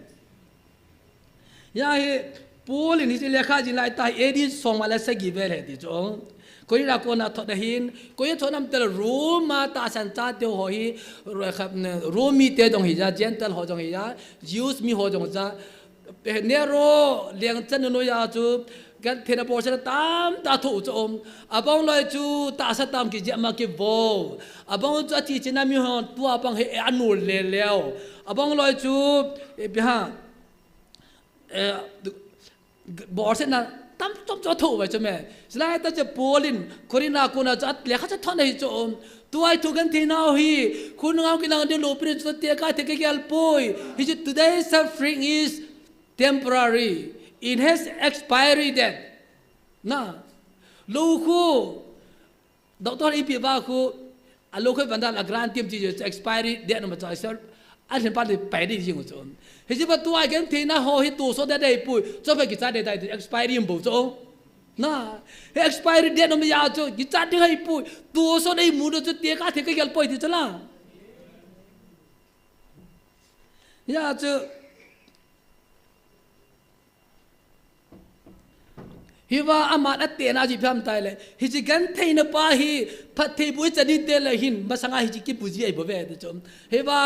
ya he Poli ni se lekha ji lai ta edi song mala sa gi vel he ti so koi ra ko na thot hin koi thonam tel Roma ta san cha te ho hi Romi te dong hi ja gentle ho jong hi ja Jews mi ho jong ja nero liang chan no ya chu gan thena por sa tam ta thu chom abong loi chu ta sa tam ki jama ki vo abong cha chi china mi ho tu abang he anu le leo abong loi chu bi ha bor se na tam tom cho thu vậy cho mẹ lại ta cho Polin Corina kuna cho at lekha cho thon hi cho tuai thu gan thi nào hi kun ngau ki nang de lo pre cho te ka te ke al poi hi today's suffering is temporary it has expiry date na lo khu doctor ipi ba khu a lo khu bandal a grant tim ji expiry date no ma cho sir a hen pa de pai de jing cho hi ji ba tuai gan thi na ho hi tu so de dai pui cho phải ki cha de dai expiry bo cho na expiry date no ma ya cho ki cha de hai pui tu so dai mu do cho te ka the ke gal poi ti chala ya cho hiwa amat atte na ji pham tai le hi ji gan thei na pa hi phat thei bu cha ni te le hin basanga hi ji ki puji ai bo ve de chom hiwa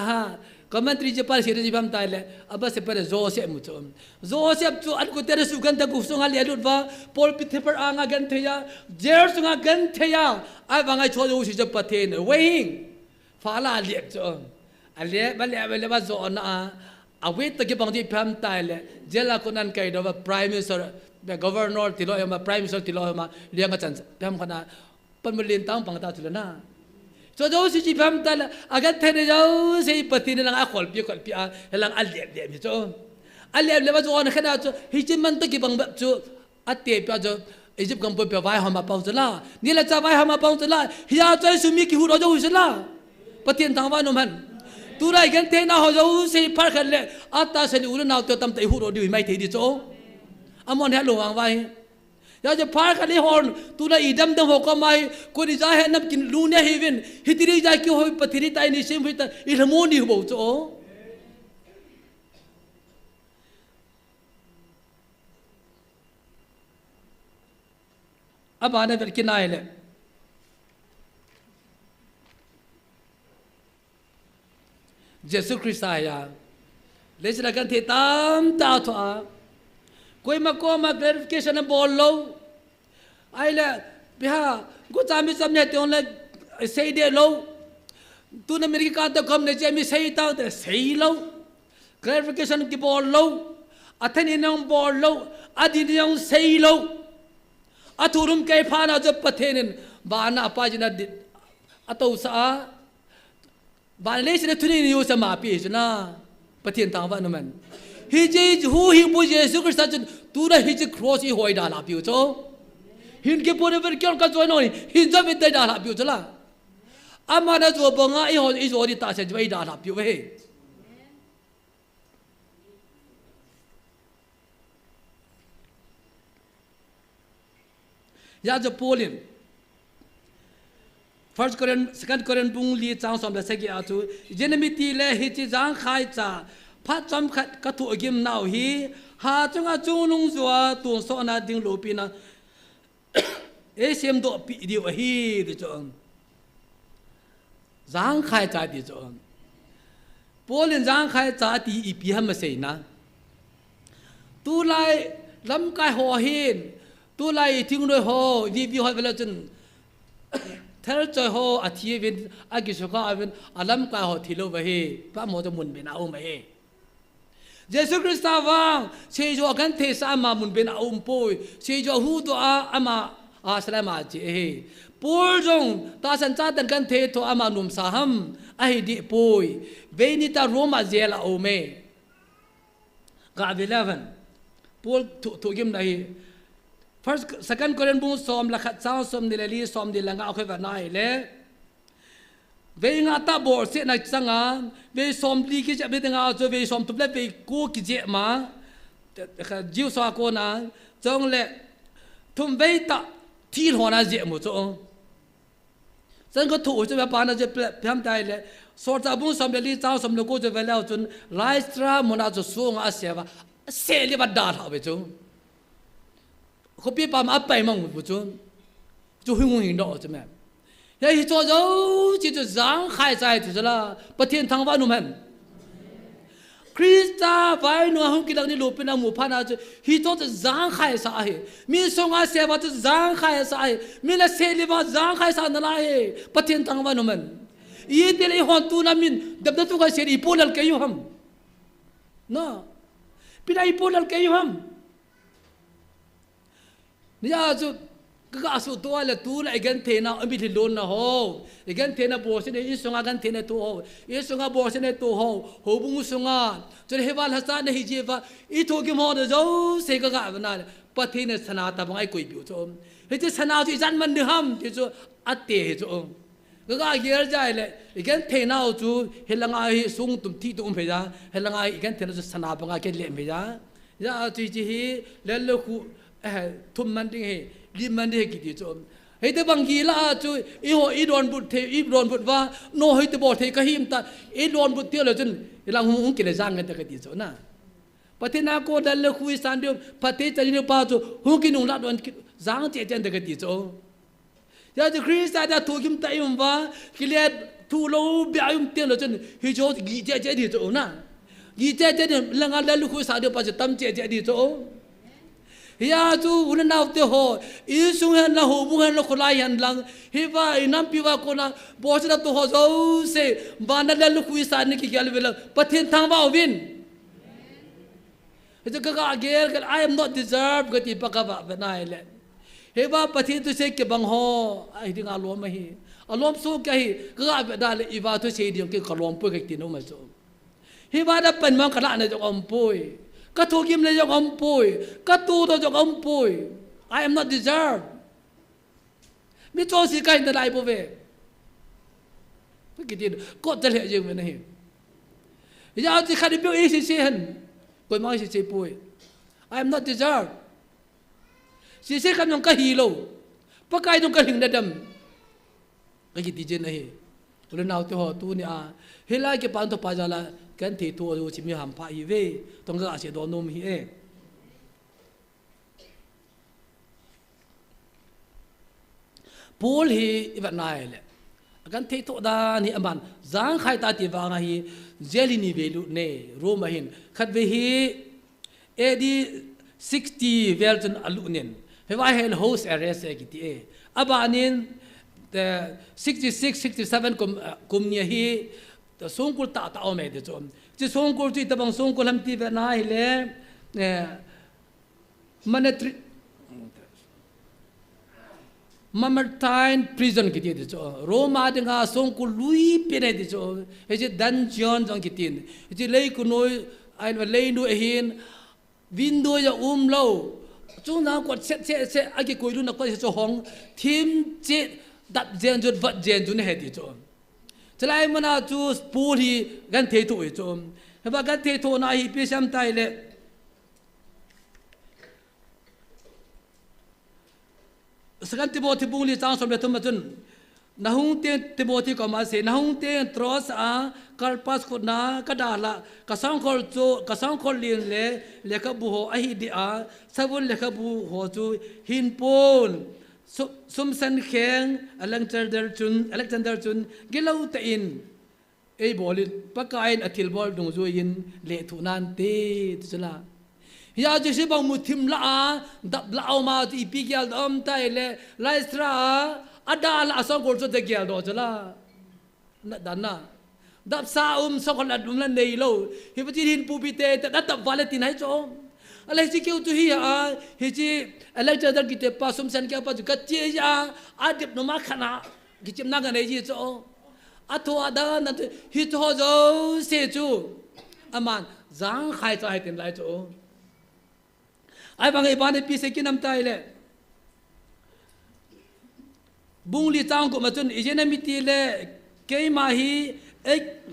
ha commentary je par sire ji pham tai le aba se par Joseph mu chom Joseph chu at ko tere su gan ta gu sunga le lut wa pol pi the par anga gan theya jer sunga gan theya ai wa ngai cho jo si je pathe ne wing fa la le chom อันเลี้ยมันเลี้ยมันเลี้ยว่าโซนอาวิทตะกี้บางทีพิมพ์ตายเลยเจล่าคนนั้นใครดูว่า prime minister แบบ governor ติโลมา prime minister ติโลมาเลี้ยงกันจันพิมพ์ขนาดเป็นบริเวณตั้งปังตาจุลน่าso jauh si paham tak lah agar terus jauh si peti ni lang akol pi lang aliap so aliap lepas tu orang kena so hijau mantu ki bang so ati pi so Egypt kampu pi vai hama pau sela ni la cha vai hama pau sela hiya so sumi ki hu ro jauh sela peti tang wa no man tu rai kan te na ho jauh si par khan le ata se li u na to tam tai hu ro di mai thei di so amon ha lo wang vai ya je par khan li hon tu na idam dam ho ko mai ko ni ja he nam kin lu ne heaven hitiri ja ki hoi pathiri tai ni sim hoi ta ilmo ni ho cho aba na ver kinai le Jesus Christ ya le sila kan the tam ta to a koi ma ko ma clarification bol lo ai la biha go chami samne te on la sei de lo tu na mir ki ka ta kam ne che mi sei ta de sei lo clarification ki bol lo athani nang bol lo adi nang sei lo aturum kai phana jo pathenin bana pa jina atau sa ban le sine thuni ni usa ma pi jna pathen tang wa no man hi je hu hi bu Jesus Christ tu na hi je cross hi hoi da la pi cho hin ke pore ver kyon ka join noi hin ja mit da la pi cho la ama na jo bonga i ho i jo di ta se jai da la pi we ya jo polin First Korean, Second Korean bung li chang som la segi atu jenemi le hi chi jang khai cha pha chom khat ka thu gim nau hi ha chunga chunung zua tu so na ding lo pi na e sem do pi di wa hi di chong jang khai cha di chong polin jang khai cha ti i pi ham se na tu lai lam kai ho hin tu lai ting roi ho vi ho bela chun thar choi ho athi vin agisoka avin alam ka ho thilo bahe pa mo to mun bena um he Jesus Christ wang se jo kan the sa ma mun bena um poi se jo hu do ama aslama ji he por jong ta san cha dan kan the to ama num sa ham ai di poi veini ta roma zela o me ga 11 pol to gim nai First, Second Korean bung som la khat sao som ni li som di langa khoi va nai le ve nga ta bor se na changa ve som li ki ja be nga zo ve som tu le ve ko ki je ma kha jiu sa ko na chong le thum ve ta thi ho na je mo cho san ko thu je ba na je pham tai le so ta bung som li sao som lo ko je ve lao chun Lystra mo na zo su nga se ba se li ba da ha be chuเขาเปียปามอัปไปมั่งบุจุนจู่หิ้งหิ้งดอกใช่ไหมยังฮิตโจ้จีจะจางขายใจถูกจะละประเทศทางว่านุ่มหันคริสต์ไฟนัวหุ่นกินแล้วนี่ลูกเป็นอาหมูพันอาจจะฮิตโจ้จะจางขายสายมีสงอาเสียว่าจะจางขายสายมีละเสลีว่าจางขายสายนั่นแหละประเทศทางว่านุ่มหันยี่เดลี่ฮอนตูนามินดับดับตัวก็เสียอีโพลัลเกยุฮัมน่ะพี่นายอีโพลัลเกยุฮัมนี่อาจุก็อาสุตัวละตัวละกันเทน่ะไม่ถึงโดนนะโหกันเทน่ะบอสเนี่ยอิสุงากันเทน่ะตัวโหอิสุงาบอสเนี่ยตัวโหโหบุ้งสุงาจนเฮวาลฮัสซาเนี่ยฮิจิฟะอีทุกิมอดเจ้าเสกกะบนาปะเทน่ะสนาตาบังไอ้กุยบิวจอมเฮจิสนาจุจันมันเดฮัมที่จุอัตเตจอมก็เยอะใจเลยกันเทน่ะจุเฮลังไอ้สุงตุมที่ตุมเพจาเฮลังไอ้กันเทน่ะจุสนาบังไอ้เกเลมเพจาอย่าจุจิฮีเลลคูทุมมันดิ้งเฮลิมันดิ้งกิดจอมเฮ้ยแต่บางทีละจุอีโหอีโดนบุตรเทอีโดนบุตรว่าโนเฮ้ยแต่บอกเทก็หิมตาอีโดนบุตรเที่ยวเลยจนหลังหุ่งกิเลสร้างกันแต่ก็ดีจอนะประเทศนาโกดัลเลคุยสันเดียวประเทศจะนี่ป้าจุหุ่งกินุงละโดนร้างเจเจนแต่ก็ดีจอยาจะคริสต์จะถูกหิมตายุมว่ากิเลสทูโลเบียยุมเที่ยวเลยจนฮิโจกีเจเจดีจอนะกีเจเจเนี่ยหลังดัลเลคุยสันเดียวป้าจะตั้มเจเจดีจอ ya tu unan au te ho isung han la ho bu han lo kholai han lang hi wa inam pi wa ko na bo sa to ho zo se ban la lu khu sa ni ki gal vel pathin thang wa win ka agel I am not deserve ka ti pa ka ba na ile he ba pathin tu se ke bang ho ai ding alom ma hi alom su ka hi ka ba da le I wa tu se di ke kalom pu ke ti no ma so hi ba da pen ma ka la na jo om pui ka thu kim le jo om pui ka tu do jo om pui I am not deserve mi cho si kai da lai bo ve ki ti ko ta le je me na hi ya ti kha di bi e si hen Koi mai si pui I am not deserve si kan nong ka hilo pakai nong ka ling da dam ka ki ti je na hi ule naw te ho tu ni a hela ke pan to pa jala kan thi tu o chi mi ham pha hi ve tong ga se do nom hi e Paul hi ibat nai le kan thi to da ni aman zang khai ta ti wa nga hi zeli ni velu ne roma hin khat ve hi edi 60 velton alunen he wa hel host arrest e kiti e abanin the 66 67 kum ni hi the songkul ta ta ome de chom chi songkul chi tabang songkul ham ti ve na hi le manetri Mamertine prison kiti de cho Roma de nga song ku lui pene de cho he je dungeon jong kitin je lei ku noi ai lei nu hin window ya lo chung na ko se agi ko lu na ko se hong tim je dat jen jut vat jen jun he di cho chalai mana chu pul hi gan the tu e cho he ba gan the tu na hi pe sam tai le Sekarang Timothy bungli chang som le thum chun nahung te Timothy ko ma se nahung te tros a kalpas ko na kadala kasang khol lin le ka bu ho a hi di a sabun le ka bu ho chu hin pon sum san kheng Alexander chun gilau ta in ei bolin pakain athil bol dung zo in le thu nan te chula ya je se bang muthim la dab la ma ti pi gyal dom tai le laistra adal asong gol so de gyal do chala na dana dab sa so kon adum la nei lo hi pati hin pu pi te ta dab wale tin hai cho alai si keu tu hi a hi ji Alexander ki te pa sum san kya pa ka che ya adip no ma khana ki chim na ga nei ji cho atho ada na hi to zo se chu aman zang khai cha hai tin lai cho ai bang ai ban pi se kinam tai le bung li chang ko ma chun ijena mi ti le ke ma hi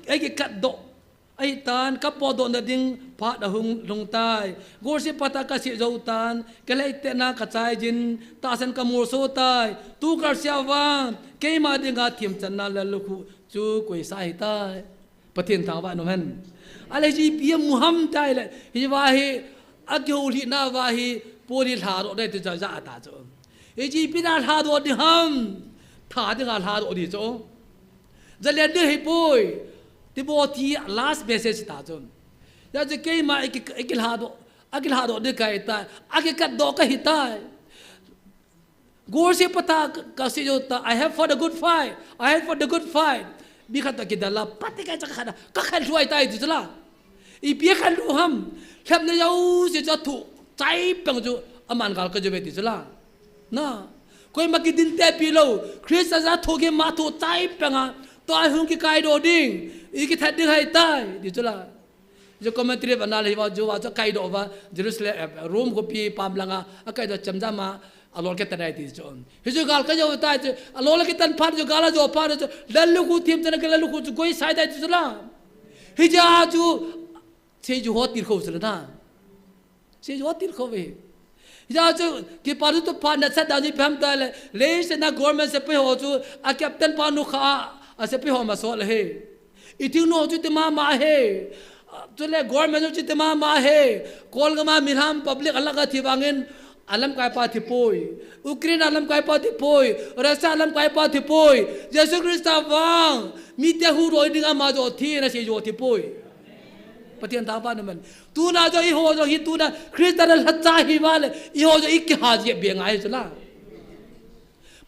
ai ki kat do ai tan ka po do na ding pha da hung lung tai gor se pata ka si zo tan ke lai te na ka chai jin ta san ka mur so tai tu kar sia wa ke ma ding ga thim chan na la lu khu chu koi sai tai pathin thang wa no han ale ji pi muham tai le hi wa hi agyo li na wa hi poli tha ro de ta za ta cho e ji pi na tha do di ham tha de ga tha do di cho za le de hi poi ti bo ti last message ta cho ya je ke ma ikil ha do de kai ta age kat do ka hi ta gor se pata ka se jo ta I have for the good fight bi khat ki dala pati ka cha khada ka khal ruai tai di la i pi khal lu ham khap na yau se cha thu chai pang ju aman gal ka je be di la na koi ma ki din te pi lo Christ za tho ge ma thu chai pang to ai hung ki kai do ding i ki that ding hai tai di la jo commentary banal hi wa jo wa kai do wa Jerusalem Rome ko pi pam langa akai do chamja ma alol ke tanai ti jo hi jo gal ka jo ta alol ke tan phar jo gala jo phar jo lalu ku thim tan ke lalu ku koi sai dai ti la hi ja ju se ju hot tir kho sala na se ju hot tir kho ve ja ju ki paru to pa na sa da ni pham ta le se na government se pe ho ju a captain pa nu kha a se pe ho ma so le he iting no ju te ma he to le government ju te ma he kol ga ma milham public alaga thi bangin alam kai pa thi poi Ukraine alam kai pa thi poi Russia alam kai pa thi poi Jesus Christ wang mi te hu roi dinga ma jo thi na se jo thi poi pathian ta ba na man tu na jo I ho jo hi tu na Christ na la cha hi wale I ho jo ik ha je be ngai la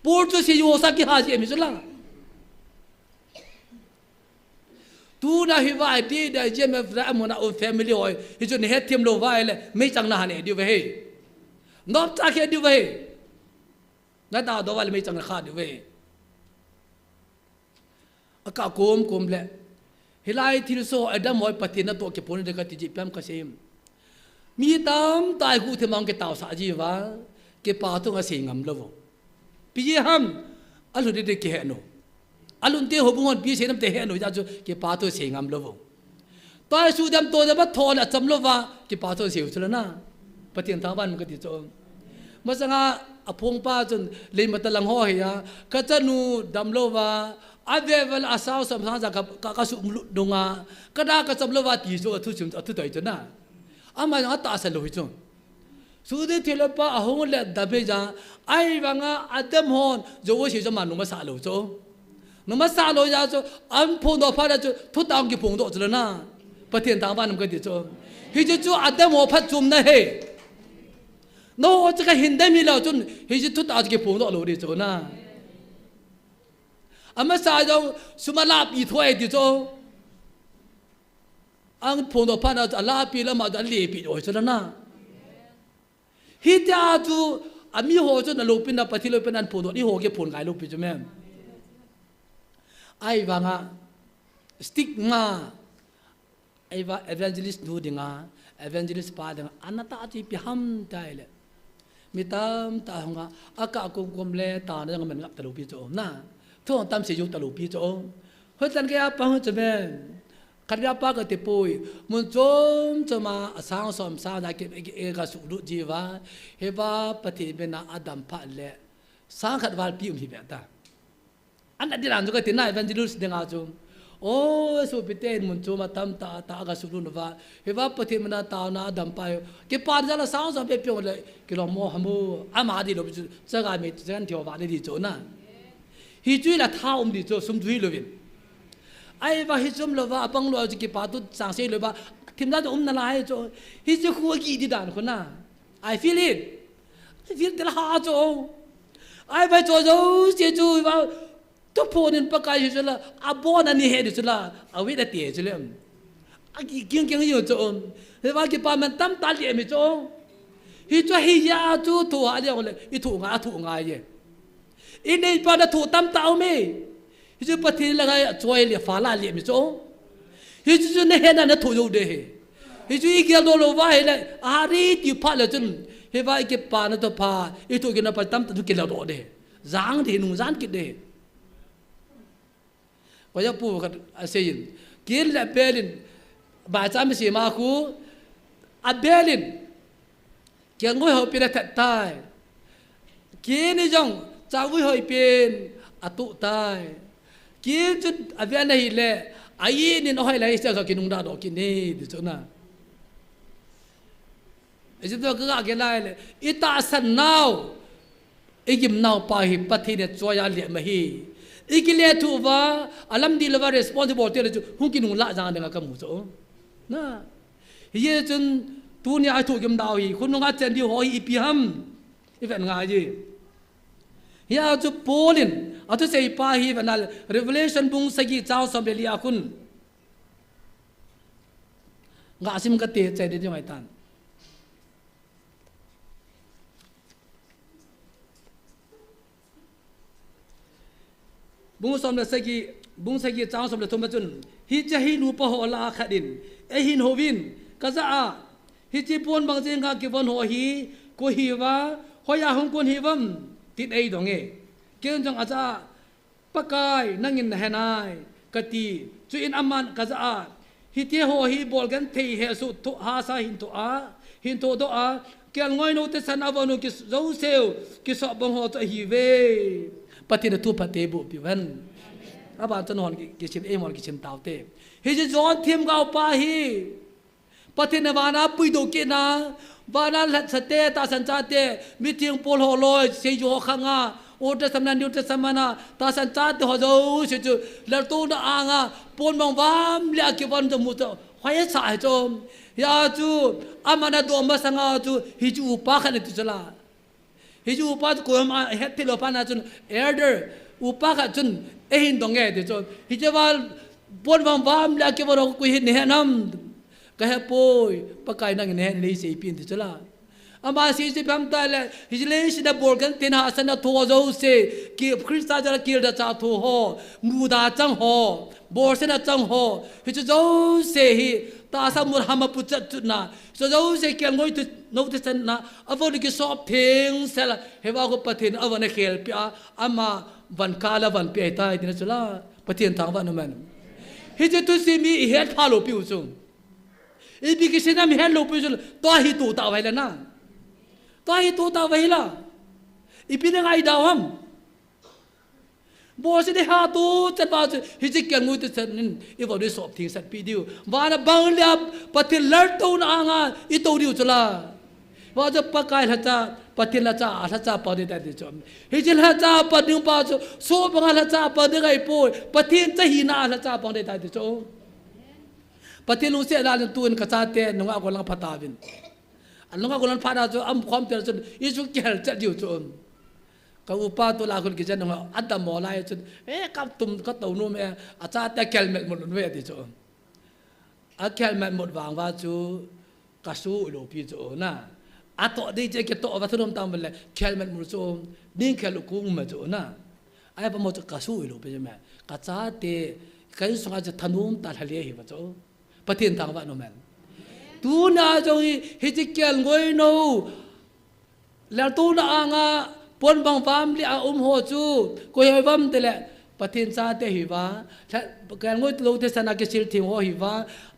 por cho si yo sa ki ha ji mi sula tu na hi vai ti da je me fra mo na o family oi hi chu ne het thiam lo vai le me chang na ne di ve he nop ta ke di ve na ta do wal me chang na kha di ve aka kom le hilai thil so adam oi patina to ke pon de ka ti ji pam ka sem mi tam tai hu the mang ke taw sa ji wa ke pa to nga se ngam lo pi ham alu de ke he no alun te ho bungon pi se nam te he no ja chu ke pa to se ngam lo tai su dam to da ba thon a cham lo wa ke pa to se u chula na patien ta ban ka ti cho ma sanga apong pa chun le ma talang ho he ya ka chanu dam lo wa avevel asaw sam sa ka su dunga kada ka cham lo wa ti so thu chum thu toi chuna ama nga ta sa lo hi chu su de thelo pa a hong le da be ja ai wanga adam hon jo wo si so ma no ma sa lo cho no ma sa lo ja cho an phong do pha da cho thu tang ki phong do chula na patien ta ban ka ti cho hi chu adam ho phat chum na he no cha ka hin da mi lo chun hi chu thu ta ki phong do lo ri cho na ama sa jo sumala pi thoi ti cho ang phong do pha na ala pi la ma da le pi oi chula na hi ta chu ami ho chu na lo pin na pathi lo pin an phong do ni ho ke phong kai lo pi chu mem ai wanga stigma ai wa evangelist nu dinga evangelist pa dinga anata ati pi ham tai le mitam ta honga aka kom le ta na ngam ngap ta lo pi chu na thong tam se yu ta lo pi chu ho tan ke pa ho chu men kan ya pa ka te poi mun chom chama asang som sa da ke e ga su lu ji wa he ba pathi be na adam pha le sang khat wal pi hi be ta an di ran jo ka tin na evangelist dinga chu o so piten mun choma tam ta ga su lu no wa he ba pathi mana ta na adam pa ke pa ja la sang som pe pyo le ke lo mo hamu ama di lo cha ga me jan thio wa le di chu na hi chui la tha di chu sum dhui lo win ai va hi chum lo wa apang lo ji ki pa tu sang se lo ba thim da na la hai chu hi chu khu ki di dan ko na I feel it I feel the ha chu ai va cho jo se chu va to phonin pa kai chu la a bon ani he chu la a wi da tie chu le a ki kyang yo chu he va ki pa man tam ta li mi chu hi chu hi ya chu thu a le le I thu nga ye in nei pa da thu tam ta me hi chu pathi la ga choi le fa la le mi chu hi chu ne he na thu yo de he hi chu I ke lo lo va he le a ri ti pha le chun he va ke pa na to pha I thu ke na pa tam tu ke la do de zang de nu zan ki de wa ya pu ka asein kin la belin ba cha mi si ma khu a belin ke ngoi ho pi da ta tai kin ni jong cha wi hoi pin atu tai kin chu avia na hi le ai ni no hai lai sa ka kinung da do kin ni di chu na ai chu ka ke lai le ita san now igim now pa hi pathi ne choya le ma hi ikile tu wa alam di la responsible te chu hu kinung la jang da ka mu chu na ye chun tu ni ai thu gim dau hi khun nga chen di ho hi pi ham I ven nga ji ya chu polin atu sei pa hi vanal revelation bung sagi chao som belia kun nga sim ka te che de mai tan bung som la sagi chao som la thom chun hi cha hi nu pa ho la khadin e hin hovin ka za a hi chi pon bang jeng ka ki bon ho hi ko hi wa hoya hong kun hi wam tit ei dong e ken jong acha pakai nangin hanai kati chu in aman kaza hi te ho hi bol gan thei he su to ha sa hin to do a kel ngoi no te san avonu ki zo seo ki so bong ho to hi ve pati na tu pate bu pi wan aba chan hon ki chim e mon ki chim taw te hi je jon thim gao pa hi pati na wana pui do ke na bana lat sate ta san cha te meeting pol ho loi se yo khanga o ta samna new ta samana ta san cha te ho zo se chu la tu na anga pon mong wam la ki wan to mu to hoi sa chom ya chu amana do ma sanga chu hi chu pa khan tu chala ฮิจูอุปาก็มาเฮ็ดที่โลปานาจนเอเดอร์อุปาก็จนหินตรงแง่เดี๋ยวจนฮิจูว่าปนวามแล้วเก็บเราคุยเห็นเห็นน้ำก็ให้ป่วยปากไก่นั่งเห็นเลยสิปีนที่จะละอามาสิสิพัมตายเลยฮิจูเลยสิได้บอกกันที่น่าสนทัวร์เจ้าเสกีคริสต์จะเกี่ยวกับจ่าทัวร์มูดาจังหัวบอสนะจังหัวฮิจูเจ้าเสฮีตาสมุรหามาปุจจุดนะเจ้าเสกยังงอยตุโน้ตเซนนะอวันนี้ก็สอบเพียงเสละเฮว่าก็ปะเทนอวันนี้เขลปีอามาวันกาลวันปีตายที่นั่นสุดละปะเทนทางวันนั้นฮิจูตุสิมีเฮ็ดพาโลปิวซุงอีบิกิเซนามีเฮ็ดโลปิวซุตัวฮิตูตาไว้แล้วนะตัวฮิตูตาไว้ละอีปีนึงไอ้ดาวมบอสได้หาตัวจัดบ้าจุฮิจิกันงูตัวจัดนี่อีวันนี้สอบทิ้งสัตว์ปีเดียววานะบางเลี้ยบปฏิลัดตัวน่างาอีตัวเดียวจุละว่าจะปะกายละจ้าปฏิละจ้าละจ้าปฏิได้ดิจอมฮิจิละจ้าปฏิงป้าจุโซบังละจ้าปฏิไงป่วยปฏิจะหินาละจ้าปฏิได้ดิจอมปฏิลุเสียดานตัวนึงกระจายเตะนุ่งอากุลังพัตตาวินนุ่งอากุลังพัตตาจุความเตะจุอีจุกเกลจัดอยู่จุนก็อุปาตัวลาคนกิจนุ่งอัตตมอลายจุกับตุ่มก็ตัวนู้นเองอาจารย์แต่แกลเม็ดหมดเลยดิจอมอาแกลเม็ดหมดวางว่าจุกระสู้โลปีจุนะอาต่อดีเจก็ต่อวัตถุนตามไปเลยแคลมันมุสลิมดิ้งแคลกุ้งมาจุนะไอ้พม่าจะกระสู้อีหลูไปใช่ไหมกระจาเตะใครส่งอาจจะทนุมตาทะเลหิมาจุปฏิญทางว่าโนแมนตูน่าจงฮิจิแคลงอยโนแล้วตูน่าอ่างปนบางฟามลีอาหัวจูก็ยังฟัมเตละปฏิญชาเตหิวะแคลงอยโลเทสนาเกสิลทิหัวหิวะ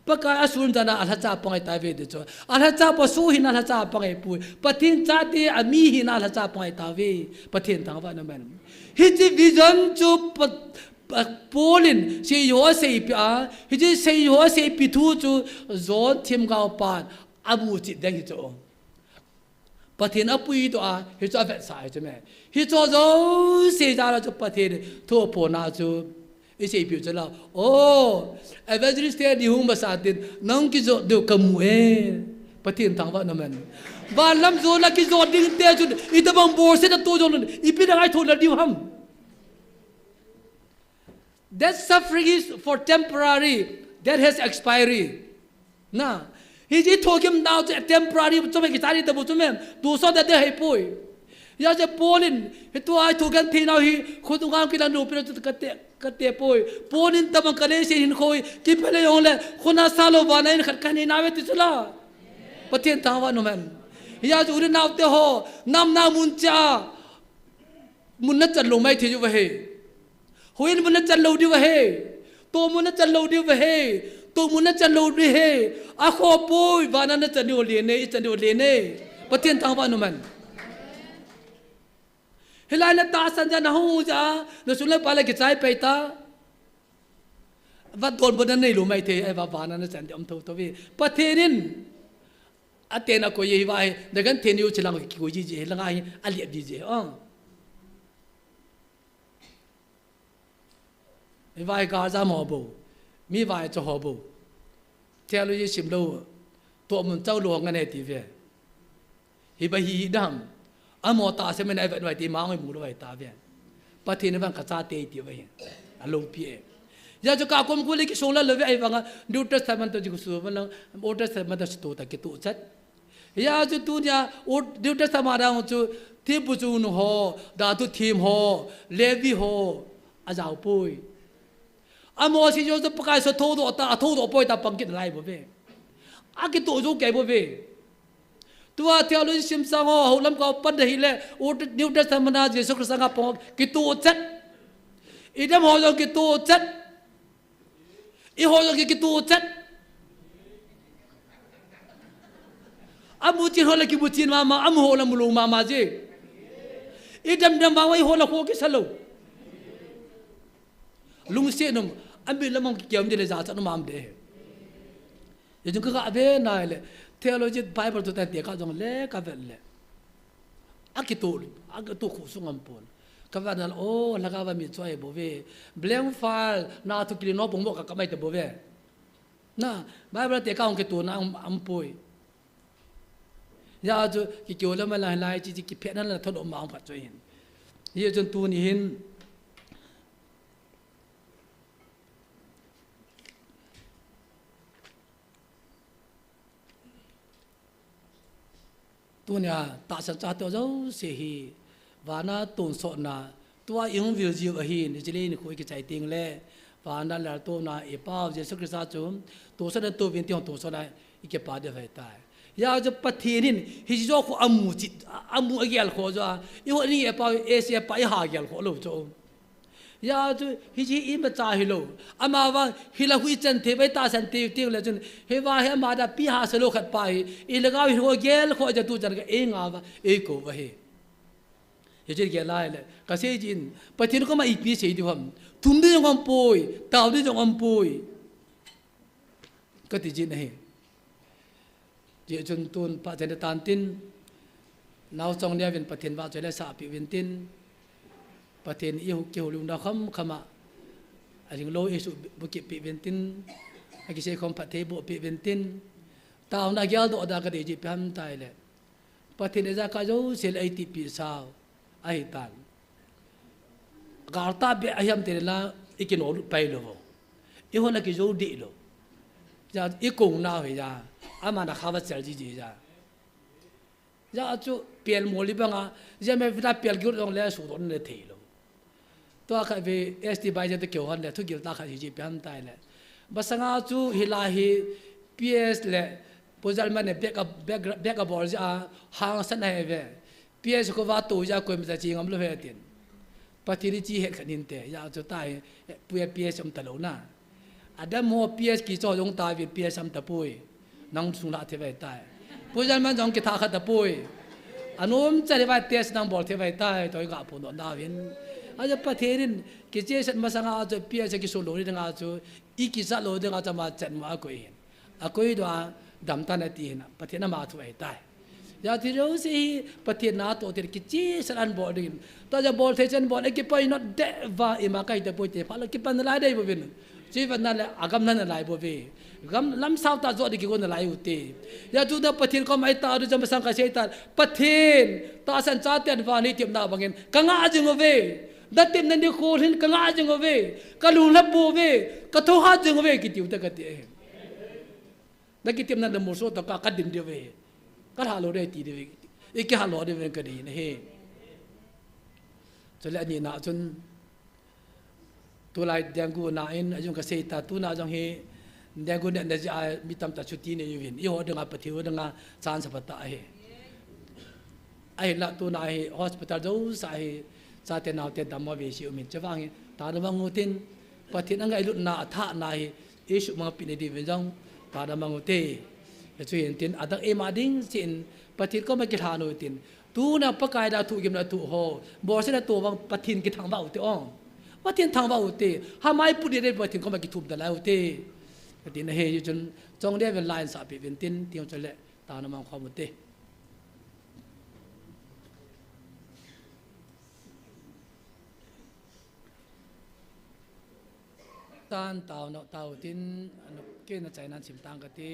ปากอาสุนจานาอาจารย์ปังไอตายเวดิจออาจารย์ปสู้หินาอาจารย์ปังไอปุยปะทินจาติอามีหินาอาจารย์ปังไอตายเวปะทินทางว่านั่นแม่นฮิจิวิจันจูปอลินเสียหัวเสียปีฮิจิเสียหัวเสียปีทูจูโจทีมกาวปานอาบูจิตเด้งฮิจอปะทินอาปุยตัวฮิจอเวสายใช่ไหมฮิจอโจเสียจาราจูปะทินทั่วปนาจูอีเสียผิวจะเล่าโอ้เอเวอร์ริสเตียดีหุ่งภาษาดินน้องกิจเดียวกับมือปฏิญทางว่านั่นมันบ้านลำโซนักกิจดิ้งเตะจุดอีตบังโบสเซตตัวจนอีปีนังไอทุนละดิวฮัม that suffering is for temporary that has expiry นะฮิจิโทกิมดาวจะ temporary จะไม่กี่สายแต่บุษเมนดูซอดเดให้ป่วยอยากจะปอลินตัวไอถูกกันทีน่าฮีคนตุงานกินนูเป็นจุดกเตะกเตะป่วยปอลินตะบังกันเลยสิหินคอยที่เพลย์องเลยคนน่าซาโลวานัยขัดกันในนาเวติสุลาปฏิญทางว่านุแมนอยากจะอุดนาวเตะหัวนำนามุนจ้ามุนนัดจัดลงไม่ที่อยู่วะเฮหุยมุนนัดจัดลงดีวะเฮตัวมุนนัดจัดลงดีวะเฮตัวมุนนัดจัดลงดีเฮอาขอป่วยวานันนัดจัดดีวะเลียนเนอิจัดดีวะเลียนเนปฏิญทางว่านุแมนเฮลัยละตาสัญญาณหูจ้าเราสุนเลยไปเลยกิจใจไปตาวัดโดนบนนั้นไม่รู้ไม่เทไอ้บ้านั้นสันติอมทุกทวีปะเทนินอาเตนะก็ยี่ไว้เด็กกันเทนิวฉลังกุยจีลังไงอาลีบจีอ๋อมีไว้กาซาหมอบูมีไว้จะหอบูเทลุยชิมโลตัวมันเจ้าหลวงกันในทีวีฮิบะฮีดัมอามอตาเสมันไอ้แบบไหนที่มาไม่มูด้วยตาเวียนปะเทนบังกษาเตยที่ไว้อารมณ์เพียยาจะกาคมกุลิกิโซลาเลวไอ้บังนิวเทสต์มันตัวจิกุสุมันโอเทสต์มันตัวสตูตะกิตุจัดยาจะตัวเนี่ยโอนิวเทสต์มาดาวจูทีมปุจูนโฮดาตุทีมโฮเลวีโฮอาจาวปุยอามอสิโยจะประกายสะโทโดตาโทโดปุยตาปังกิดไล่บ่เว้อากิตุจูแก่บ่เว้ตัวเทวโลจิมสังโอลำกอปันเดหิเลโอนิวเทสต์มันอาเจสุคริสต์กับปองกิตุจัดอีเดมโฮจะกิตุจัดอีหัวเราคิดตัวจัดอามุจินหัวเราคิดมุจินมาอามุหัวเรามุลุมาเจอีดำว่าอีหัวเราโคกิสโลลุงเสียนุ่มอันเป็นละมังเกี่ยวมันจะเลยจ่าจัดนุ่มามเดย์ยังจุกก็อาเบนายเลยเทโลจีไบเบิลตัวแต่เดียก็จงเล่กับเล่อากิตัวขุสุงอัมพลก็ว่านั่นโอ้แล้วก็ว่ามีช่วยบ่เวเบลมฟาลน่าทุกทีน้องผมบอกกับไม่แต่บ่เวน่ะไบเบิลเตะก้าวของตัวน่าอัมปุย ya chu ki kyo la ma lai lai chi ki phe na la thon om ma phat choi hin ye chun tu ni hin tu nya ta sa cha to zo se hi wa na ton so na tua yung view jiu a hi ni chile ni khoi ki chai ting le wa na la to na e pa je su krista chum to sa da to vin ti to so la ike pa de vai tai ya jo pathinin hi jo ko amu chi amu agyal kho jo i ho ni e pa asia pa ha gyal kho lo cho ya jo hi ji i ma cha hi lo ama wa hi la hui chen the bai ta san ti ti le chun he wa he ma da pi ha se lo khat pai i la ga hi ho gyal kho ja tu chan ga e nga wa e ko wa he ye je ge lai le ka se jin pathin ko ma i pi se di hom tum de jong poi taw de jong poi ka ti ji nahi je chun tun pa chen tan tin naw chong lia vin pathin wa chele sa pi vin tin pathin i hu ke hu lu na kham khama aring lo isu bu ki pi vin tin a ki se khom pa the bo pi vin tin taw na gyal do da ka de ji pam tai le pathin e za ka jo sel ai ti pi sao ai tan garta be ayam te la ikin ol pai lo i ho na ki jo di lo ja i kong na he ja ama na khawa chal ji ji ja ja chu piel moli banga ja me vita piel gyur dong le su don le thei lo to ka ve st bai ja te kyo han le thu gil ta kha ji pam tai le basanga chu hilahi ps le pozal man back up ball ja hang san hai ve ps ko wa to ja ko mi ja chi ngam lo he tin patiri chi he khanin te ya chu tai pu ps am ta lo na adam mo ps ki cho jong ta vi ps am ta pui nang sung la the vai tai pozal man jong ki tha kha ta pui anom chari vai test nang bol the vai tai toi ga pu no na win aja patherin ki che san masanga jo ps ki so lo ni nga chu I ki sa lo de nga cha ma chan ma ko yin a koi do dam ta na ti na pathena ma thu ai tai ya ti ro si pathena to ti ki chi san bol din to ja bol the chen bol ki poi not de va I ma kai te poi te phala ki pan la dai bo bin chi van na agam na lai bo ve gam lam sao ta zo de ki ko na lai u te ya tu da pathin ko mai ta ru jam sang ka sei ta pathin ta san cha ten va ni tim na bangin ka nga jing ve da tim nan di khol hin ka nga jing ve ka lu la bo ve ka tho ha jing ve ki tiu ta ka te da ki tim nan da mo so ta ka din de ve ka ha lo de ti de e ki ha lo de ve ka di ne he cho le ni na chun tu lai dang gu na in ajung ka sei ta tu na jong he dang gu ne na ja mi tam ta chuti ne yin I ho de nga pathi ho de nga chan sa pata he ai la tu na he hospital jo sa he sa te naw te dam wa ve si umin chawang ta da bang utin pathin angai lut na tha na he isu ma pi ne di ve jong ta da mang te le chu yin tin adak e ma ding sin pathin ko ma ki tha no tin tu na pakai da thu gim na tu ho bo se na tu wang pathin ki thang ba u te ong pathin thang ba u te ha mai pu de pathin ko ma ki thup da la u te tin he yu chun chong de ven line sa pi ven tin tiong chale ta na mang khom te tan tao no tao tin anu ke na chai nan sim tang ka ti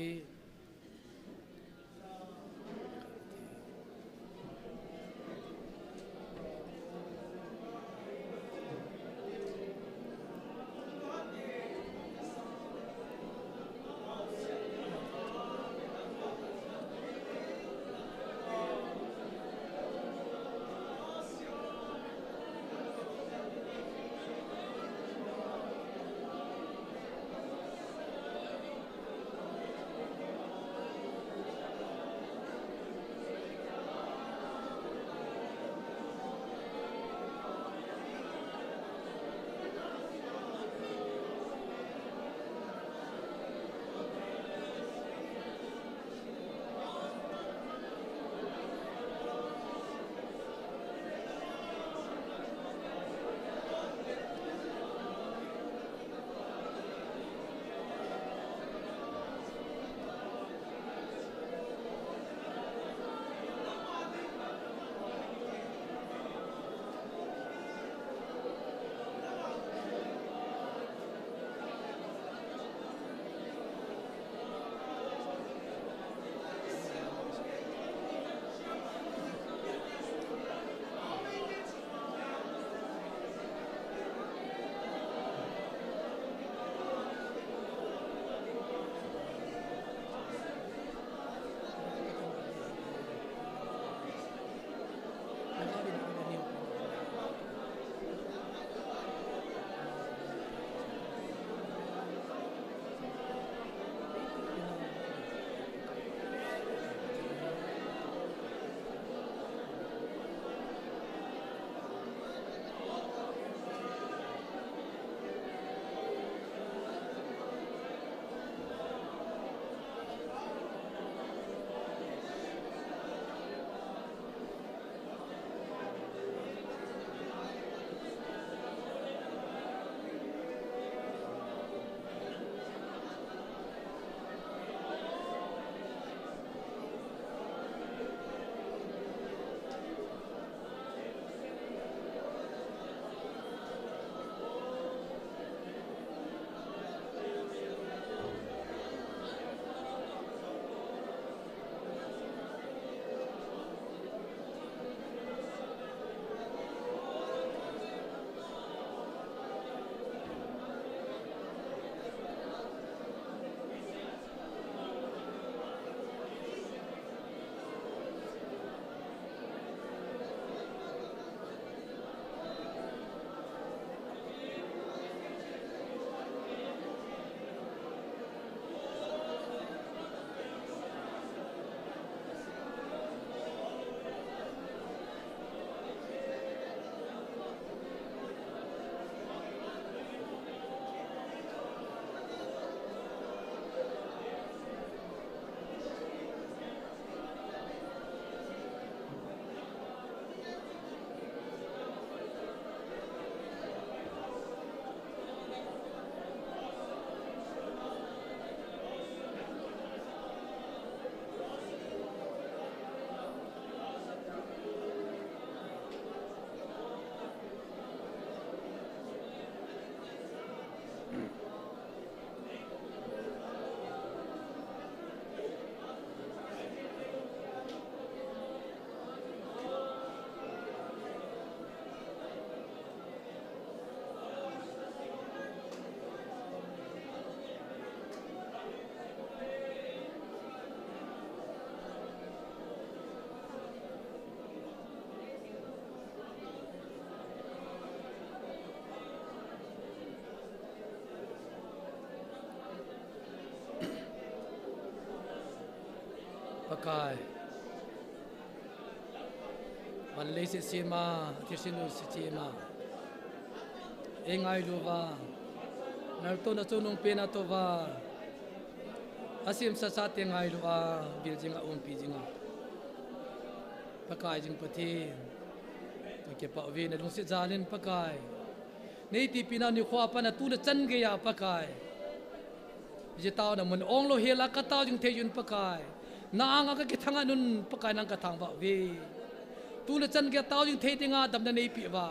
pakai Malay sima tisilu sima engai luwa narto na sunung pena tova asim sasate ngai luwa biljinga pinjinga pakai jing pati ke pa we na lung se jalin pakai nei ti pina ni khwa pa na tu na chan ge ya pakai je taw na mun ong lo hela ka taw jing thejun pakai na anga ka ki thanga nun pakai nang ka thang ba we tu na chan ge taw jing the tinga dam na nei pi wa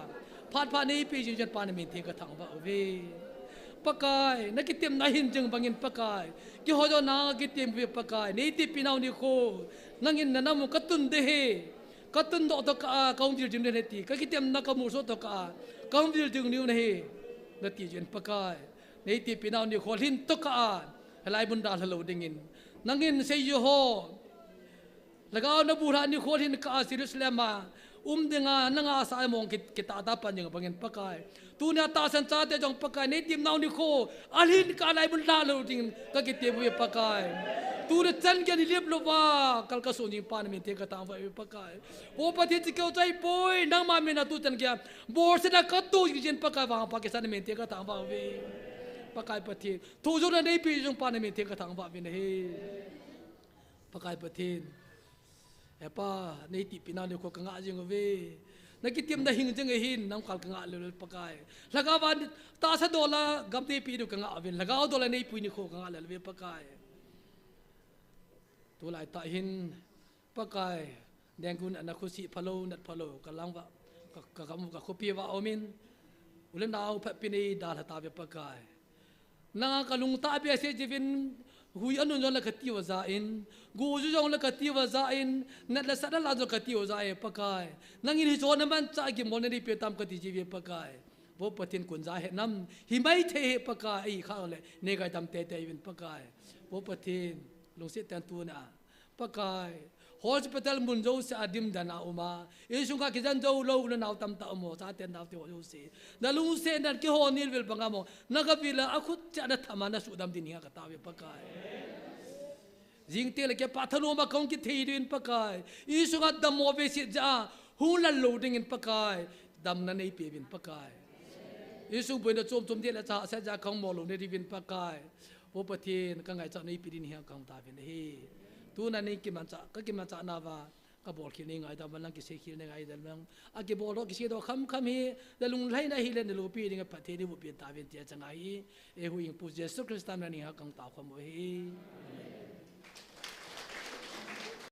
phat nei pi jing jan pa na min the ka thang ba we pakai na ki tem na hin jing bangin pakai ki ho jo na ki tem we pakai nei ti pinaw ni kho nangin na nam ka tun de he katun do to ka kaum jil jim ne ti ka kitem na ka mu so to ka kaum jil jing niu ne he na ti jen pakai nei ti pinaw ni kholin to ka halai bun dal halo dingin nangin se yo ho lagaw na bura ni kholin ka Jerusalem ma denga nanga sa mong kita ta pan jing bangin pakai tu na ta san cha te jong pakai nei tim naw ni kho alhin ka lai bun dal halo dingin ka kitem we pakai tu de chan ge ni lep lo wa kal ka so ni pan mi te ka ta wa pakai o pa ti kau chai poi nang ma me na tu chan ge bor se na ka tu jin pakai wa Pakistan me te ka ta wa we pakai pati tu jo na nei pi jong pan mi te ka ta wa we ne he pakai pati e pa nei ti pina ni ko ka nga jing we na ki tim na hing jing hin nang kal ka nga le pakai laga wa ta sa dola gam te pi du ka nga win laga dola nei pi ni ko ka nga le we pakai tu lai ta hin pakai dengun anak khusi phalo nat phalo kalang wa ka kamu ka kopi wa omin ulen naw pha pini dal ta be pakai na kalung ta be se jivin hui anun jong la khati wa za in gu ju jong la khati wa za in nat la sada la jo khati wa za e pakai nangin hi chon man cha gi mon ni pe tam khati ji be pakai bo patin kun za he nam hi mai the he pakai ai kha le ne ga tam te te win pakai bo patin lung se tan tu na pakai hospital mun jo sa adim dana uma isu ka kijan jo lo na naw tam ta mo sa ten naw te ho se na lung se na ki ho nil vel bangamo na ka bila akhut cha na thama na su dam din hi ka ta we pakai jing te le ke pathalo ma kong ki thei din pakai isu ka dam mo ve si ja hu la loading in pakai dam na nei pe bin pakai isu bo na chom de la cha sa ja khong mo lo ne di bin pakai bo pathin ka ngai cha nei pi din hi ka ta bin hi tu na nei ki man cha na wa ka bol ki nei ngai da man ki se ki nei ngai da lang a ki bol ro ki se do kham hi da lung lai na hi le ne lo pi ding pa the ni bu pi ta bin tia cha ngai e hu ing pu Jesu Christ na ni ha kang ta khom hi